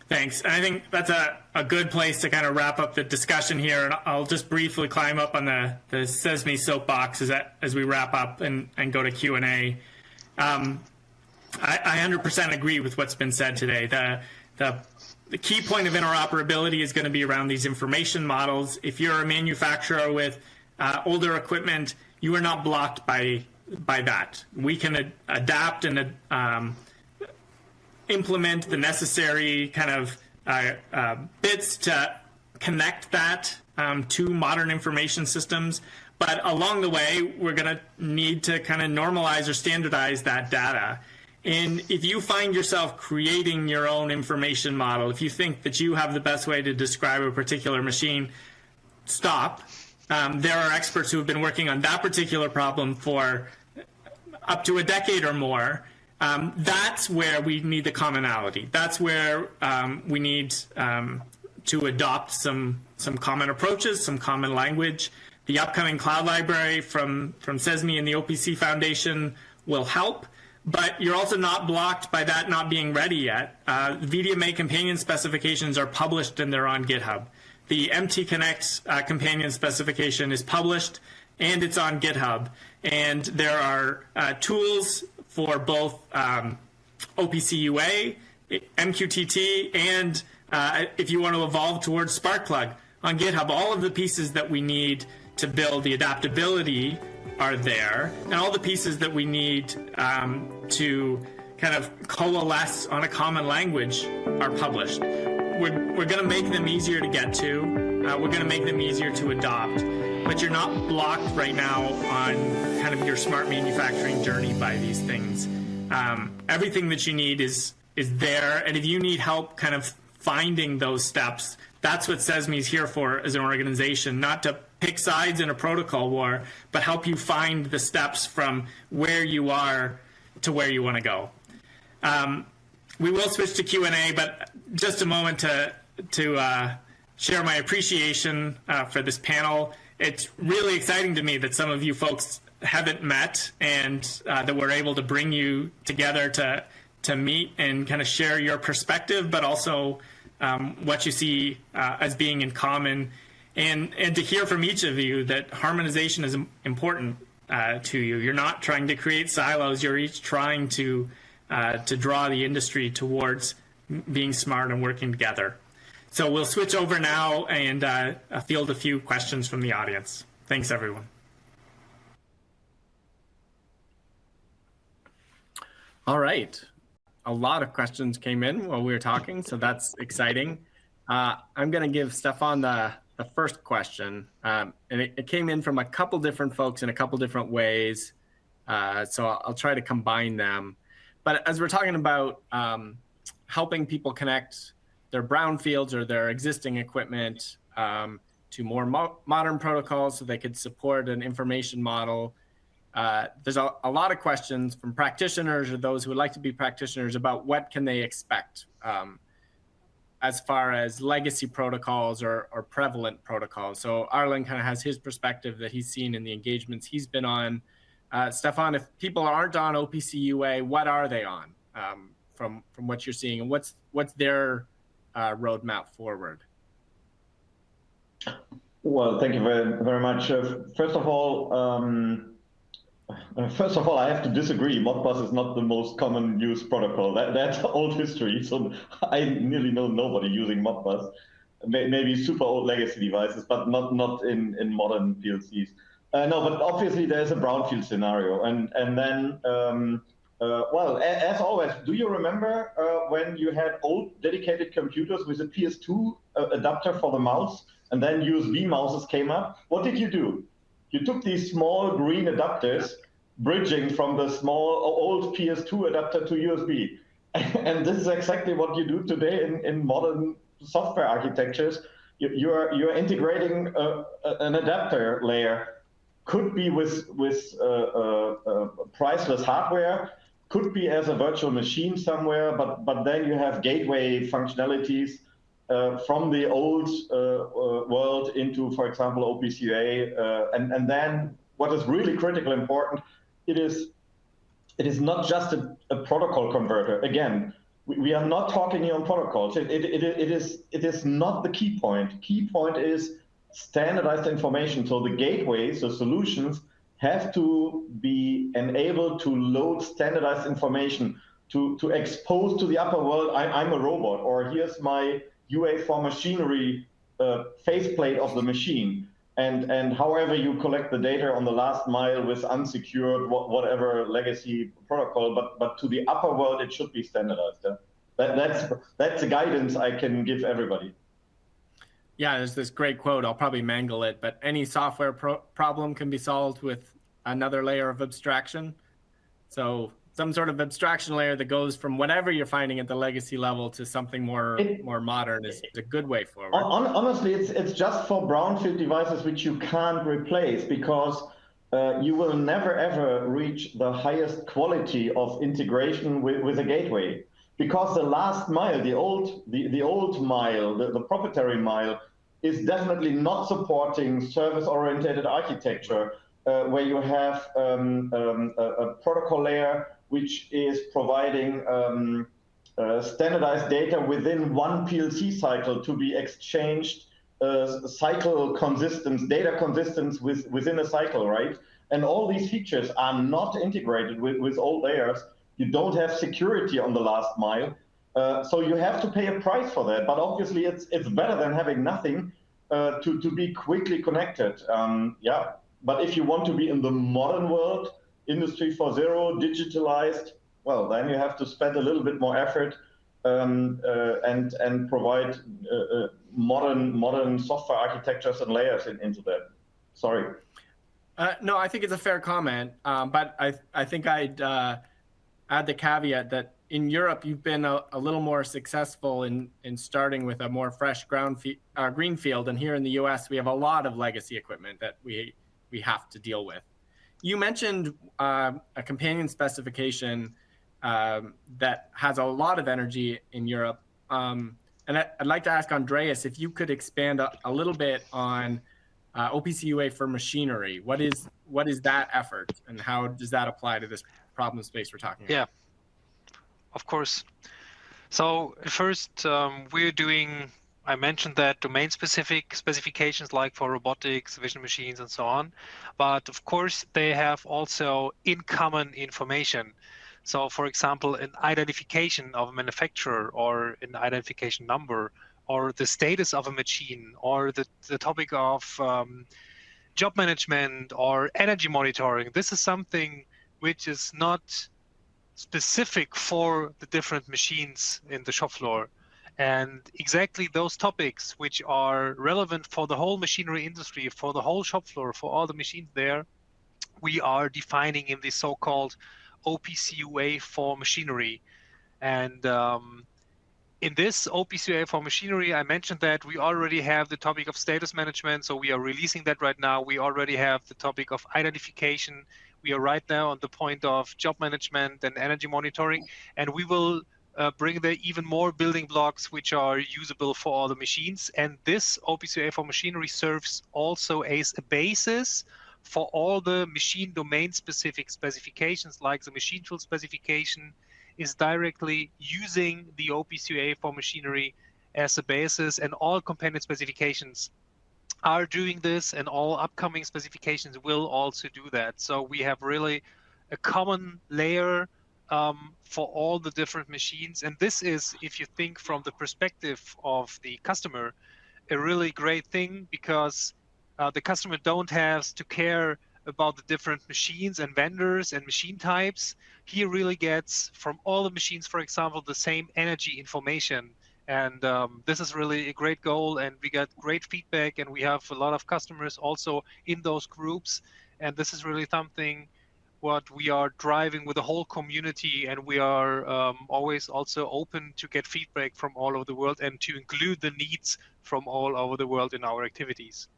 Thanks. I think that's a good place to kind of wrap up the discussion here. And I'll just briefly climb up on the CESMII soapbox as we wrap up and go to Q&A. I 100% agree with what's been said today. the key point of interoperability is going to be around these information models. If you're a manufacturer with older equipment, you are not blocked by that. We can adapt and implement the necessary kind of bits to connect that to modern information systems. But along the way, we're going to need to kind of normalize or standardize that data. And if you find yourself creating your own information model, if you think that you have the best way to describe a particular machine, stop. There are experts who have been working on that particular problem for up to a decade or more. That's where we need the commonality. That's where we need to adopt some common approaches, some common language. The upcoming cloud library from CESMII and the Opc Foundation will help, but you're also not blocked by that not being ready yet. VDMA companion specifications are published and they're on GitHub. The MTConnect companion specification is published and it's on GitHub. And there are tools for both Opc Ua, MQTT, and if you want to evolve towards Sparkplug on GitHub. All of the pieces that we need to build the adaptability are there, and all the pieces that we need to kind of coalesce on a common language are published. We're going to make them easier to get to. We're going to make them easier to adopt, but you're not blocked right now on kind of your smart manufacturing journey by these things. Everything that you need is there, and if you need help kind of finding those steps, that's what CESMII is here for as an organization, not to pick sides in a protocol war, but help you find the steps from where you are to where you want to go. We will switch to Q&A, but just a moment to share my appreciation for this panel. It's really exciting to me that some of you folks haven't met and that we're able to bring you together to meet and kind of share your perspective, but also what you see as being in common, and to hear from each of you that harmonization is important to you. You're not trying to create silos. You're each trying to draw the industry towards being smart and working together. So we'll switch over now and field a few questions from the audience. Thanks, everyone. All right. A lot of questions came in while we were talking, so that's exciting. I'm going to give Stefan the first question, and it came in from a couple different folks in a couple different ways, so I'll try to combine them. But as we're talking about helping people connect their brownfields or their existing equipment to more modern protocols so they could support an information model, there's a lot of questions from practitioners or those who would like to be practitioners about what can they expect as far as legacy protocols or prevalent protocols. So Arlen kind of has his perspective that he's seen in the engagements he's been on. Stefan, if people aren't on Opc Ua, what are they on from what you're seeing, and what's their roadmap forward? Well, thank you very much. First of all, I have to disagree. Modbus is not the most common used protocol. That's old history. So I nearly know nobody using Modbus. Maybe super old legacy devices, but not in modern PLCs. No, but obviously there's a brownfield scenario, and then well, as always, do you remember when you had old dedicated computers with a PS2 adapter for the mouse, and then USB mouses came up? What did you do? You took these small green adapters, bridging from the small old PS2 adapter to USB, and this is exactly what you do today in modern software architectures. You're integrating an adapter layer. Could be with priceless hardware, could be as a virtual machine somewhere, but then you have gateway functionalities from the old world into, for example, Opc Ua, and then what is really critically important, it is not just a protocol converter. Again, we are not talking here on protocols. It is not the key point. Key point is standardized information. So the gateways, the solutions, have to be enabled to load standardized information to expose to the upper world, I'm a robot, or here's my UA for machinery faceplate of the machine. And however you collect the data on the last mile with unsecured, whatever legacy protocol, but to the upper world, it should be standardized. Yeah? That's the guidance I can give everybody. Yeah, there's this great quote. I'll probably mangle it, but any software problem can be solved with another layer of abstraction. So some sort of abstraction layer that goes from whatever you're finding at the legacy level to something more modern is a good way forward. Honestly, it's just for brownfield devices which you can't replace, because you will never ever reach the highest quality of integration with a gateway, because the last mile, the old mile, the proprietary mile, is definitely not supporting service-oriented architecture, where you have a protocol layer which is providing standardized data within one PLC cycle to be exchanged, cycle consistence, data consistence within a cycle, right? And all these features are not integrated with old layers. You don't have security on the last mile. So you have to pay a price for that. But obviously, it's better than having nothing to be quickly connected. Yeah. But if you want to be in the modern world, Industry 4.0, digitalized, well, then you have to spend a little bit more effort and provide modern software architectures and layers into that. Sorry. No, I think it's a fair comment, but I think I'd add the caveat that in Europe, you've been a little more successful in starting with a more fresh greenfield, and here in the US, we have a lot of legacy equipment that we have to deal with. You mentioned a companion specification that has a lot of energy in Europe. And I'd like to ask Andreas if you could expand a little bit on Opc Ua for machinery. What is that effort, and how does that apply to this problem space we're talking about? Yeah, of course. So first, we're doing, I mentioned that domain-specific specifications like for robotics, vision machines, and so on. But of course, they have also in-common information. So for example, an identification of a manufacturer, or an identification number, or the status of a machine, or the topic of job management or energy monitoring. This is something which is not specific for the different machines in the shop floor. And exactly those topics which are relevant for the whole machinery industry, for the whole shop floor, for all the machines there, we are defining in the so-called Opc Ua for machinery. And in this Opc Ua for machinery, I mentioned that we already have the topic of status management, so we are releasing that right now. We already have the topic of identification. We are right now on the point of job management and energy monitoring, and we will bring there even more building blocks which are usable for all the machines. And this Opc Ua for machinery serves also as a basis for all the machine domain-specific specifications, like the machine tool specification is directly using the Opc Ua for machinery as a basis, and all companion specifications are doing this, and all upcoming specifications will also do that. So we have really a common layer for all the different machines. And this is, if you think from the perspective of the customer, a really great thing, because the customer don't have to care about the different machines and vendors and machine types. He really gets from all the machines, for example, the same energy information. And this is really a great goal, and we got great feedback, and we have a lot of customers also in those groups. And this is really something what we are driving with the whole community, and we are always also open to get feedback from all over the world and to include the needs from all over the world in our activities.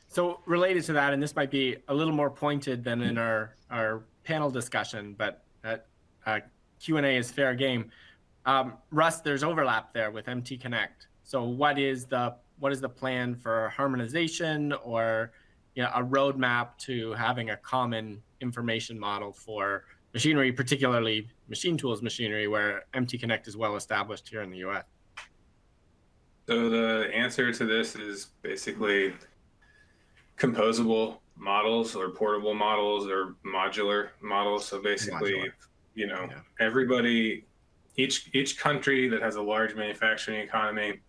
So related to that, and this might be a little more pointed than in our panel discussion, but Q&A is fair game. Russ, there's overlap there with MTConnect. So what is the plan for harmonization, or a roadmap to having a common information model for machinery, particularly machine tools machinery, where MTConnect is well established here in the US? So the answer to this is basically composable models, or portable models, or modular models. So basically, everybody, each country that has a large manufacturing economy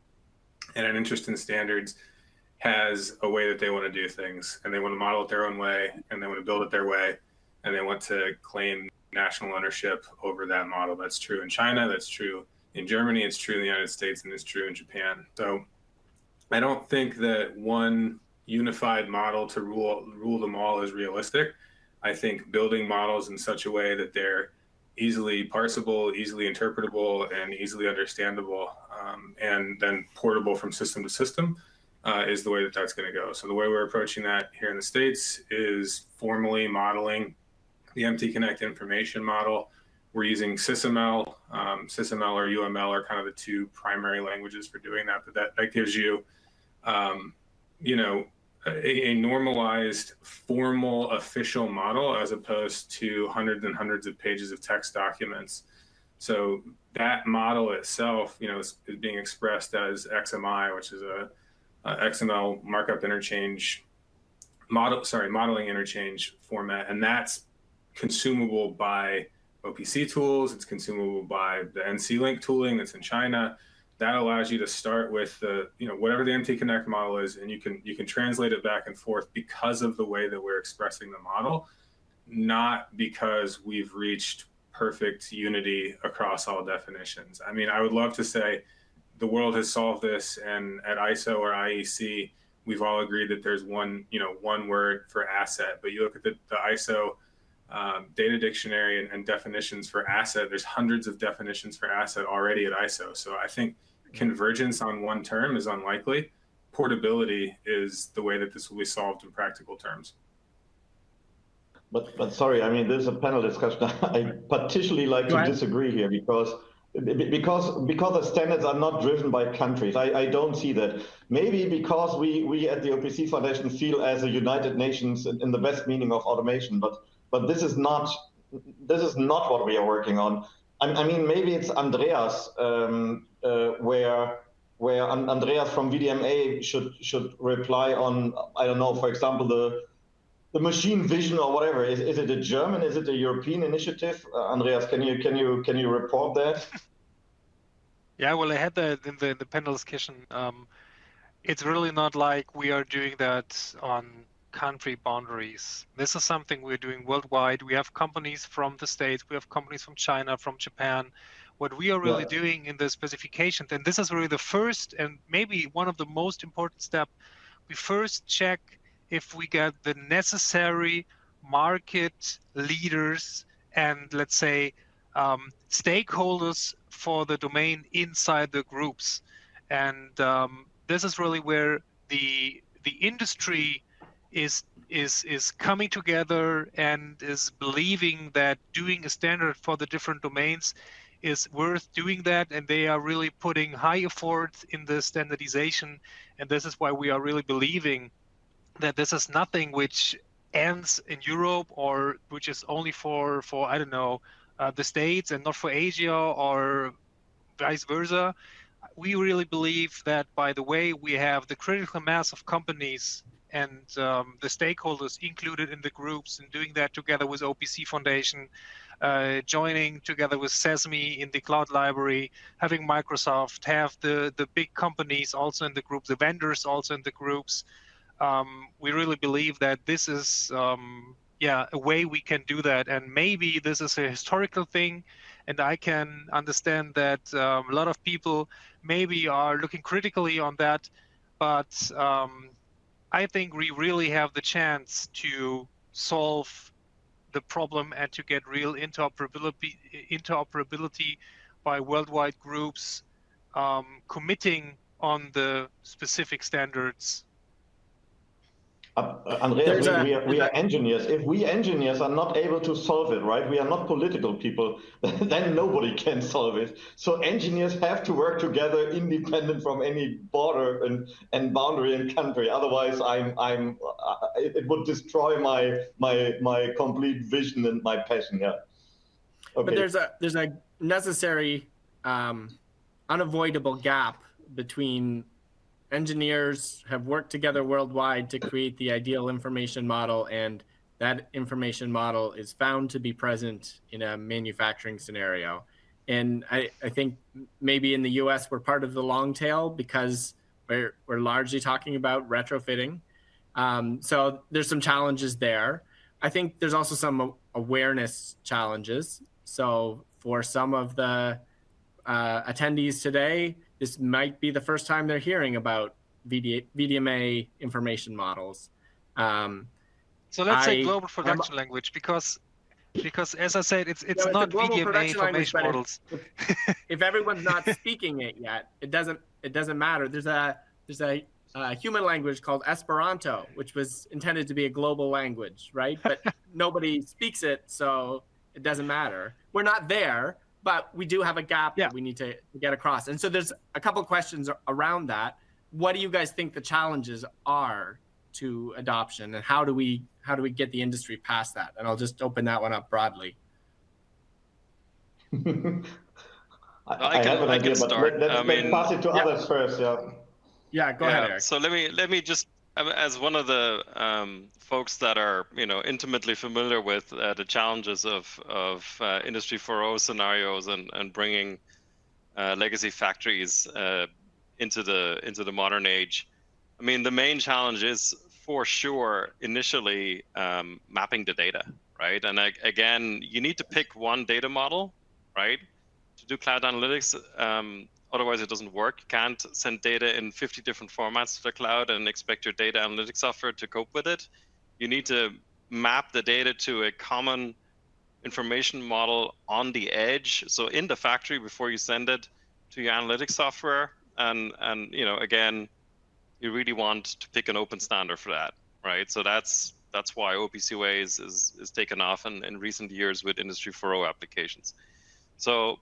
and an interest in standards has a way that they want to do things, and they want to model it their own way, and they want to build it their way, and they want to claim national ownership over that model. That's true in China, that's true in Germany, it's true in the United States, and it's true in Japan. So I don't think that one unified model to rule them all is realistic. I think building models in such a way that they're easily parsable, easily interpretable, and easily understandable, and then portable from system to system is the way that that's going to go. So the way we're approaching that here in the States is formally modeling the MTConnect information model. We're using CESMII. CESMII or UML are kind of the two primary languages for doing that, but that gives you, a normalized, formal, official model as opposed to hundreds and hundreds of pages of text documents. So that model itself, is being expressed as XMI, which is a XML markup interchange modeling interchange format, and that's consumable by OPC tools. It's consumable by the NC-Link tooling that's in China. That allows you to start with the, whatever the MTConnect model is, and you can translate it back and forth because of the way that we're expressing the model, not because we've reached perfect unity across all definitions. I mean, I would love to say the world has solved this, and at ISO or IEC, we've all agreed that there's one word for asset. But you look at the ISO data dictionary and definitions for asset, there's hundreds of definitions for asset already at ISO. So I think convergence on one term is unlikely. Portability is the way that this will be solved in practical terms. But sorry, I mean, this is a panel discussion. I particularly like to disagree here because the standards are not driven by countries. I don't see that. Maybe because we at the Opc Foundation feel as a United Nations in the best meaning of automation, but this is not what we are working on. I mean, maybe it's Andreas, where Andreas from VDMA should reply on, I don't know, for example, the machine vision or whatever. Is it a German? Is it a European initiative? Andreas, can you report that? Yeah, well, I had that in the panel discussion. It's really not like we are doing that on country boundaries. This is something we're doing worldwide. We have companies from the States, we have companies from China, from Japan. What we are really doing in the specifications, and this is really the first and maybe one of the most important steps, we first check if we get the necessary market leaders and, let's say, stakeholders for the domain inside the groups. And this is really where the industry is coming together and is believing that doing a standard for the different domains is worth doing that, and they are really putting high effort in the standardization. And this is why we are really believing that this is nothing which ends in Europe or which is only for I don't know, the States and not for Asia or vice versa. We really believe that by the way we have the critical mass of companies and the stakeholders included in the groups and doing that together with Opc Foundation, joining together with CESMII in the cloud library, having Microsoft, have the big companies also in the group, the vendors also in the groups. We really believe that this is a way we can do that. And maybe this is a historical thing, and I can understand that a lot of people maybe are looking critically on that, but I think we really have the chance to solve the problem and to get real interoperability by worldwide groups committing on the specific standards. Andreas, we are engineers. If we engineers are not able to solve it, right, we are not political people, then nobody can solve it. So engineers have to work together independent from any border and boundary and country. Otherwise, it would destroy my complete vision and my passion. Yeah. Okay. But there's a necessary, unavoidable gap between engineers have worked together worldwide to create the ideal information model, and that information model is found to be present in a manufacturing scenario. And I think maybe in the US, we're part of the long tail because we're largely talking about retrofitting. So there's some challenges there. I think there's also some awareness challenges. So for some of the attendees today, this might be the first time they're hearing about VDMA information models. So let's say global production language, because as I said, it's not VDMA information models. If everyone's not speaking it yet, it doesn't matter. There's a human language called Esperanto, which was intended to be a global language, right? But nobody speaks it, so it doesn't matter. We're not there, but we do have a gap that we need to get across. And so there's a couple of questions around that. What do you guys think the challenges are to adoption, and how do we get the industry past that? And I'll just open that one up broadly. I have an idea, but let's pass it to others first. Yeah, go ahead, Erich. So let me just, as one of the folks that are intimately familiar with the challenges of Industry 4.0 scenarios and bringing legacy factories into the modern age. I mean, the main challenge is for sure initially mapping the data, right? And again, you need to pick one data model, right, to do cloud analytics. Otherwise, it doesn't work. You can't send data in 50 different formats to the cloud and expect your data analytics software to cope with it. You need to map the data to a common information model on the edge, so in the factory before you send it to your analytics software. And again, you really want to pick an open standard for that, right? So that's why Opc Ua is taken off in recent years with Industry 4.0 applications. So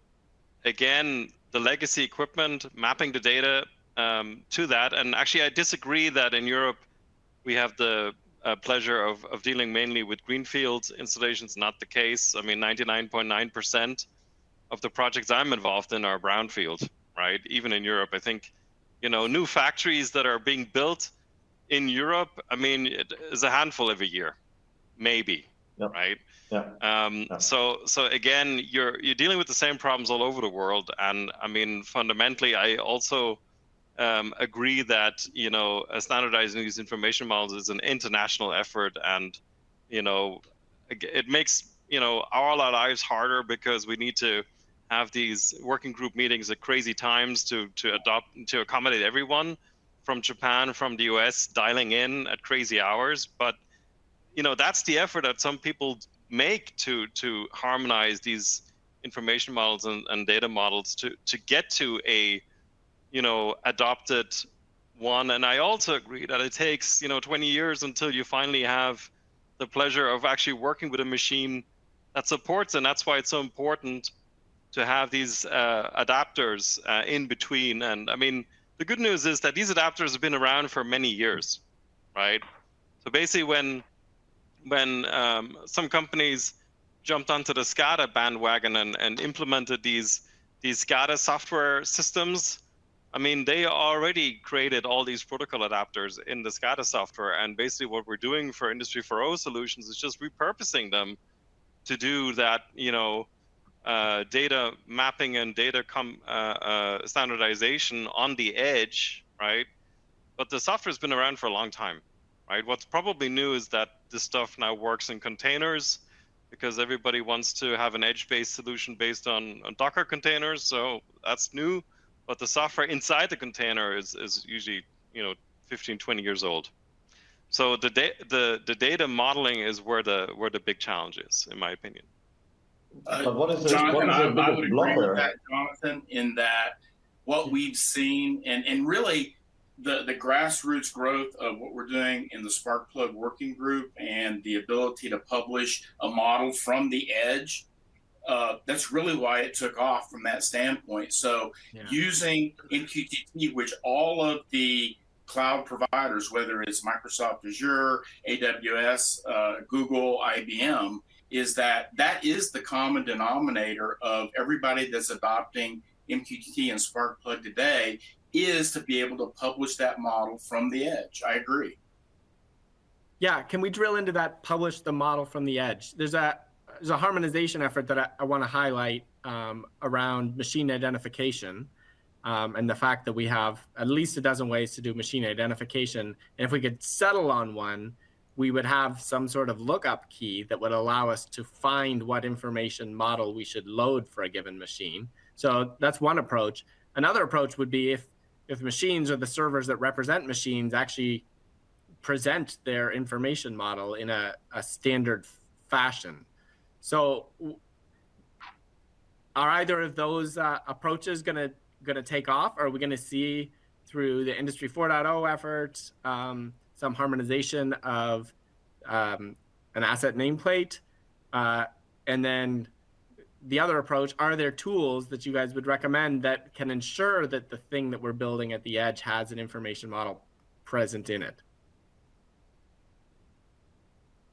again, the legacy equipment, mapping the data to that. And actually, I disagree that in Europe, we have the pleasure of dealing mainly with greenfield installations. Not the case. I mean, 99.9% of the projects I'm involved in are brownfield, right? Even in Europe, I think, new factories that are being built in Europe, I mean, it is a handful every year, maybe, right? Yeah. So again, you're dealing with the same problems all over the world, and I mean, fundamentally, I also agree that standardizing these information models is an international effort, and it makes our lives harder because we need to have these working group meetings at crazy times to accommodate everyone from Japan, from the US, dialing in at crazy hours. But that's the effort that some people make to harmonize these information models and data models to get to a adopted one. And I also agree that it takes 20 years until you finally have the pleasure of actually working with a machine that supports, and that's why it's so important to have these adapters in between. And I mean, the good news is that these adapters have been around for many years, right? So basically, when some companies jumped onto the SCADA bandwagon and implemented these SCADA software systems, I mean, they already created all these protocol adapters in the SCADA software. And basically what we're doing for Industry 4.0 solutions is just repurposing them to do that, data mapping and data standardization on the edge, right? But the software has been around for a long time, right? What's probably new is that this stuff now works in containers because everybody wants to have an edge-based solution based on Docker containers. So that's new, but the software inside the container is usually 15, 20 years old. So the data modeling is where the big challenge is, in my opinion. But what is Jonathan, I would biggest agree blocker? with that, Jonathan, in that what we've seen, and really the grassroots growth of what we're doing in the Sparkplug working group and the ability to publish a model from the edge, that's really why it took off from that standpoint. So using MQTT, which all of the cloud providers, whether it's Microsoft Azure, AWS, Google, IBM, is that is the common denominator of everybody that's adopting MQTT and Sparkplug today, is to be able to publish that model from the edge. I agree. Yeah, can we drill into that, publish the model from the edge? There's a harmonization effort that I want to highlight around machine identification and the fact that we have at least a dozen ways to do machine identification. And if we could settle on one, we would have some sort of lookup key that would allow us to find what information model we should load for a given machine. So that's one approach. Another approach would be if machines or the servers that represent machines actually present their information model in a standard fashion. So are either of those approaches going to take off? Or are we going to see through the Industry 4.0 efforts some harmonization of an asset nameplate? And then the other approach, are there tools that you guys would recommend that can ensure that the thing that we're building at the edge has an information model present in it?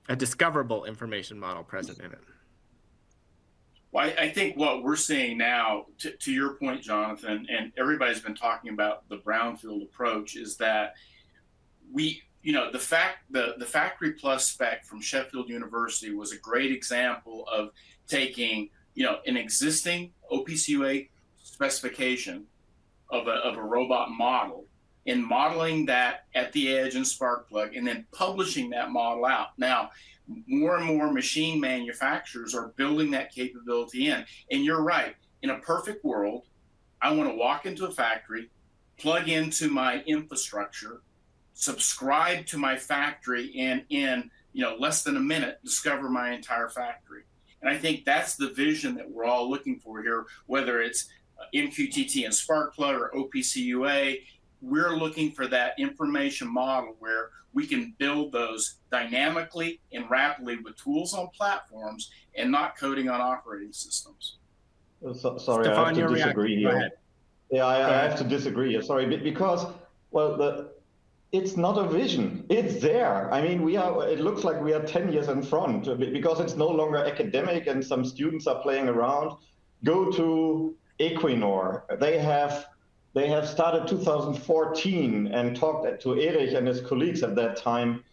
A discoverable information model present in it. Well, I think what we're seeing now, to your point, Jonathan, and everybody's been talking about the brownfield approach, is that the Factory Plus spec from Sheffield University was a great example of taking, an existing Opc Ua specification of a robot model and modeling that at the edge in Sparkplug and then publishing that model out. Now, more and more machine manufacturers are building that capability in. And you're right, in a perfect world, I want to walk into a factory, plug into my infrastructure, subscribe to my factory, and in less than a minute, discover my entire factory. And I think that's the vision that we're all looking for here, whether it's MQTT and Sparkplug or Opc Ua. We're looking for that information model where we can build those dynamically and rapidly with tools on platforms and not coding on operating systems. Sorry, Stefan, I have to disagree here. Yeah, I have to disagree here. Sorry, because, well, it's not a vision. It's there. I mean, it looks like we are 10 years in front because it's no longer academic and some students are playing around. Go to Equinor. They have started 2014 and talked to Erich and his colleagues at that time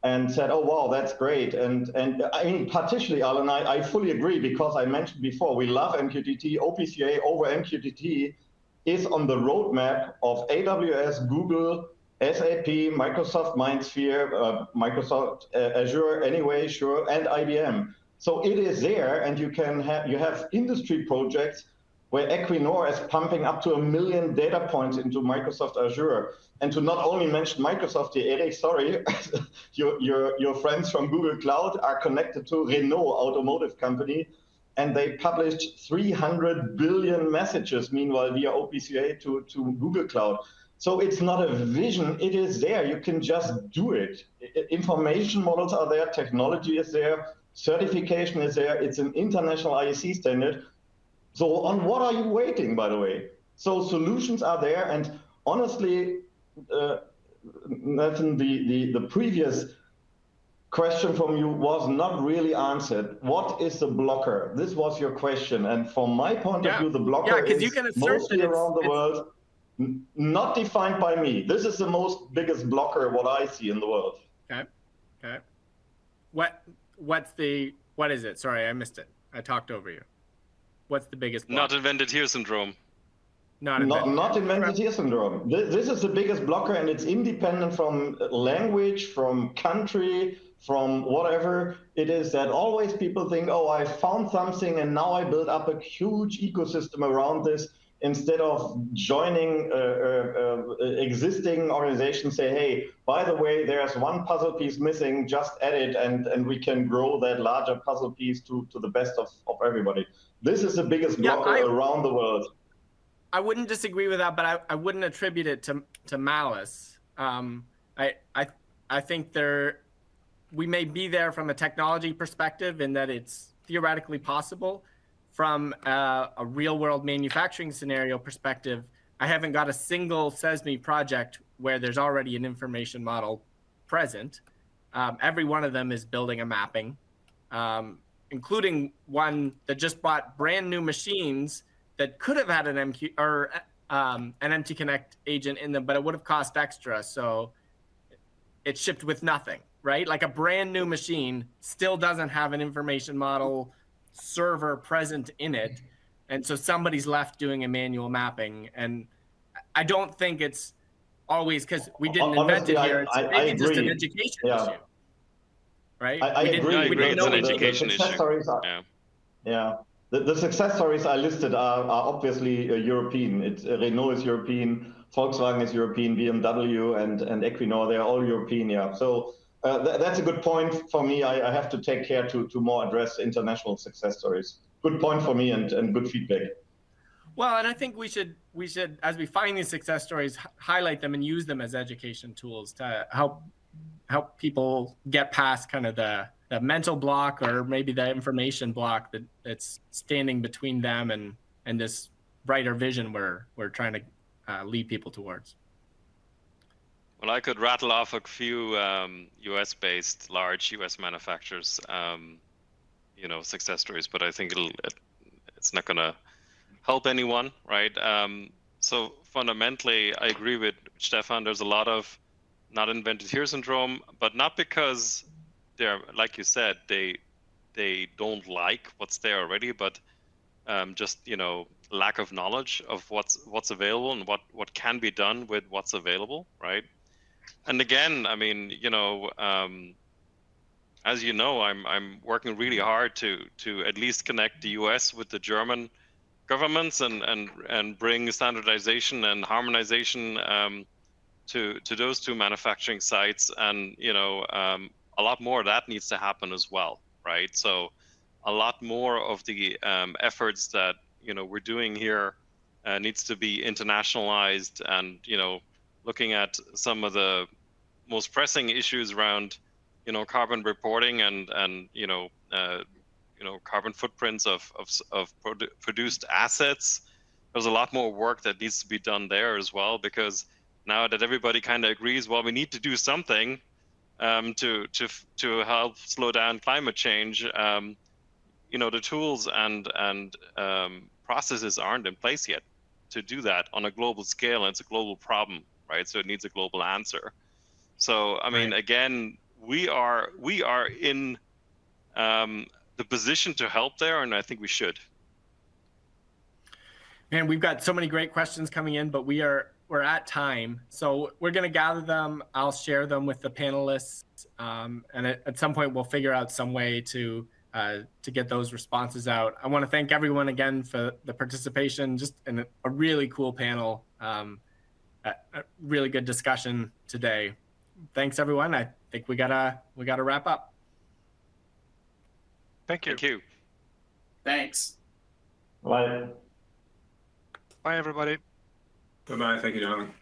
and said, oh, wow, that's great. And I mean, partially, Arlen, I fully agree because I mentioned before, we love MQTT. Opc Ua over MQTT is on the roadmap of AWS, Google, SAP, Microsoft MindSphere, Microsoft Azure, anyway, sure, and IBM. So it is there, and you have industry projects where Equinor is pumping up to 1 million data points into Microsoft Azure. And to not only mention Microsoft here, Erich, sorry, your friends from Google Cloud are connected to Renault automotive company, and they published 300 billion messages, meanwhile, via Opc Ua to Google Cloud. So it's not a vision, it is there. You can just do it. Information models are there, technology is there, certification is there, it's an international IEC standard. So on what are you waiting, by the way? So solutions are there, and honestly, Nathan, the previous question from you was not really answered. What is the blocker? This was your question, and from my point of view, the blocker is mostly around the world, not defined by me. This is the biggest blocker what I see in the world. Okay. What is it? Sorry, I missed it. I talked over you. What's the biggest blocker? Not invented here syndrome. Not invented here syndrome. This is the biggest blocker, and it's independent from language, from country, from whatever it is, that always people think, oh, I found something and now I build up a huge ecosystem around this, instead of joining existing organizations, say, hey, by the way, there's one puzzle piece missing, just add it, and we can grow that larger puzzle piece to the best of everybody. This is the biggest blocker around the world. I wouldn't disagree with that, but I wouldn't attribute it to malice. I think we may be there from a technology perspective in that it's theoretically possible. From a real-world manufacturing scenario perspective, I haven't got a single CESMII project where there's already an information model present. Every one of them is building a mapping, including one that just bought brand new machines that could have had an MTConnect agent in them, but it would have cost extra. So it shipped with nothing, right? Like a brand new machine still doesn't have an information model server present in it. And so somebody's left doing a manual mapping. And I don't think it's always because we didn't invent it here. It's maybe just an education issue, right? I agree. It's an education issue. The success stories I listed are obviously European. Renault is European, Volkswagen is European, BMW and Equinor, they're all European, So that's a good point for me. I have to take care to more address international success stories. Good point for me and good feedback. Well, and I think we should, as we find these success stories, highlight them and use them as education tools to help people get past kind of the mental block or maybe the information block that's standing between them and this brighter vision we're trying to lead people towards. Well, I could rattle off a few US-based large US manufacturers, success stories, but I think it's not going to help anyone, right? So fundamentally, I agree with Stefan. There's a lot of not invented here syndrome, but not because they're, like you said, they don't like what's there already, but just lack of knowledge of what's available and what can be done with what's available, right? And again, I mean, as you know, I'm working really hard to at least connect the US with the German governments and bring standardization and harmonization to those two manufacturing sites, and a lot more of that needs to happen as well, right? So a lot more of the efforts that we're doing here needs to be internationalized, and looking at some of the most pressing issues around carbon reporting and carbon footprints of produced assets. There's a lot more work that needs to be done there as well, because now that everybody kind of agrees, well, we need to do something to help slow down climate change. The tools and processes aren't in place yet to do that on a global scale, and it's a global problem, right? So it needs a global answer. So I mean, again, we are in the position to help there, and I think we should. Man, we've got so many great questions coming in, but we're at time, so we're going to gather them. I'll share them with the panelists, and at some point we'll figure out some way to get those responses out. I want to thank everyone again for the participation, just in a really cool panel, a really good discussion today. Thanks everyone. I think we gotta wrap up. Thank you. Thank you. Thanks. Bye. Bye, everybody. Bye-bye. Thank you, Jonathan.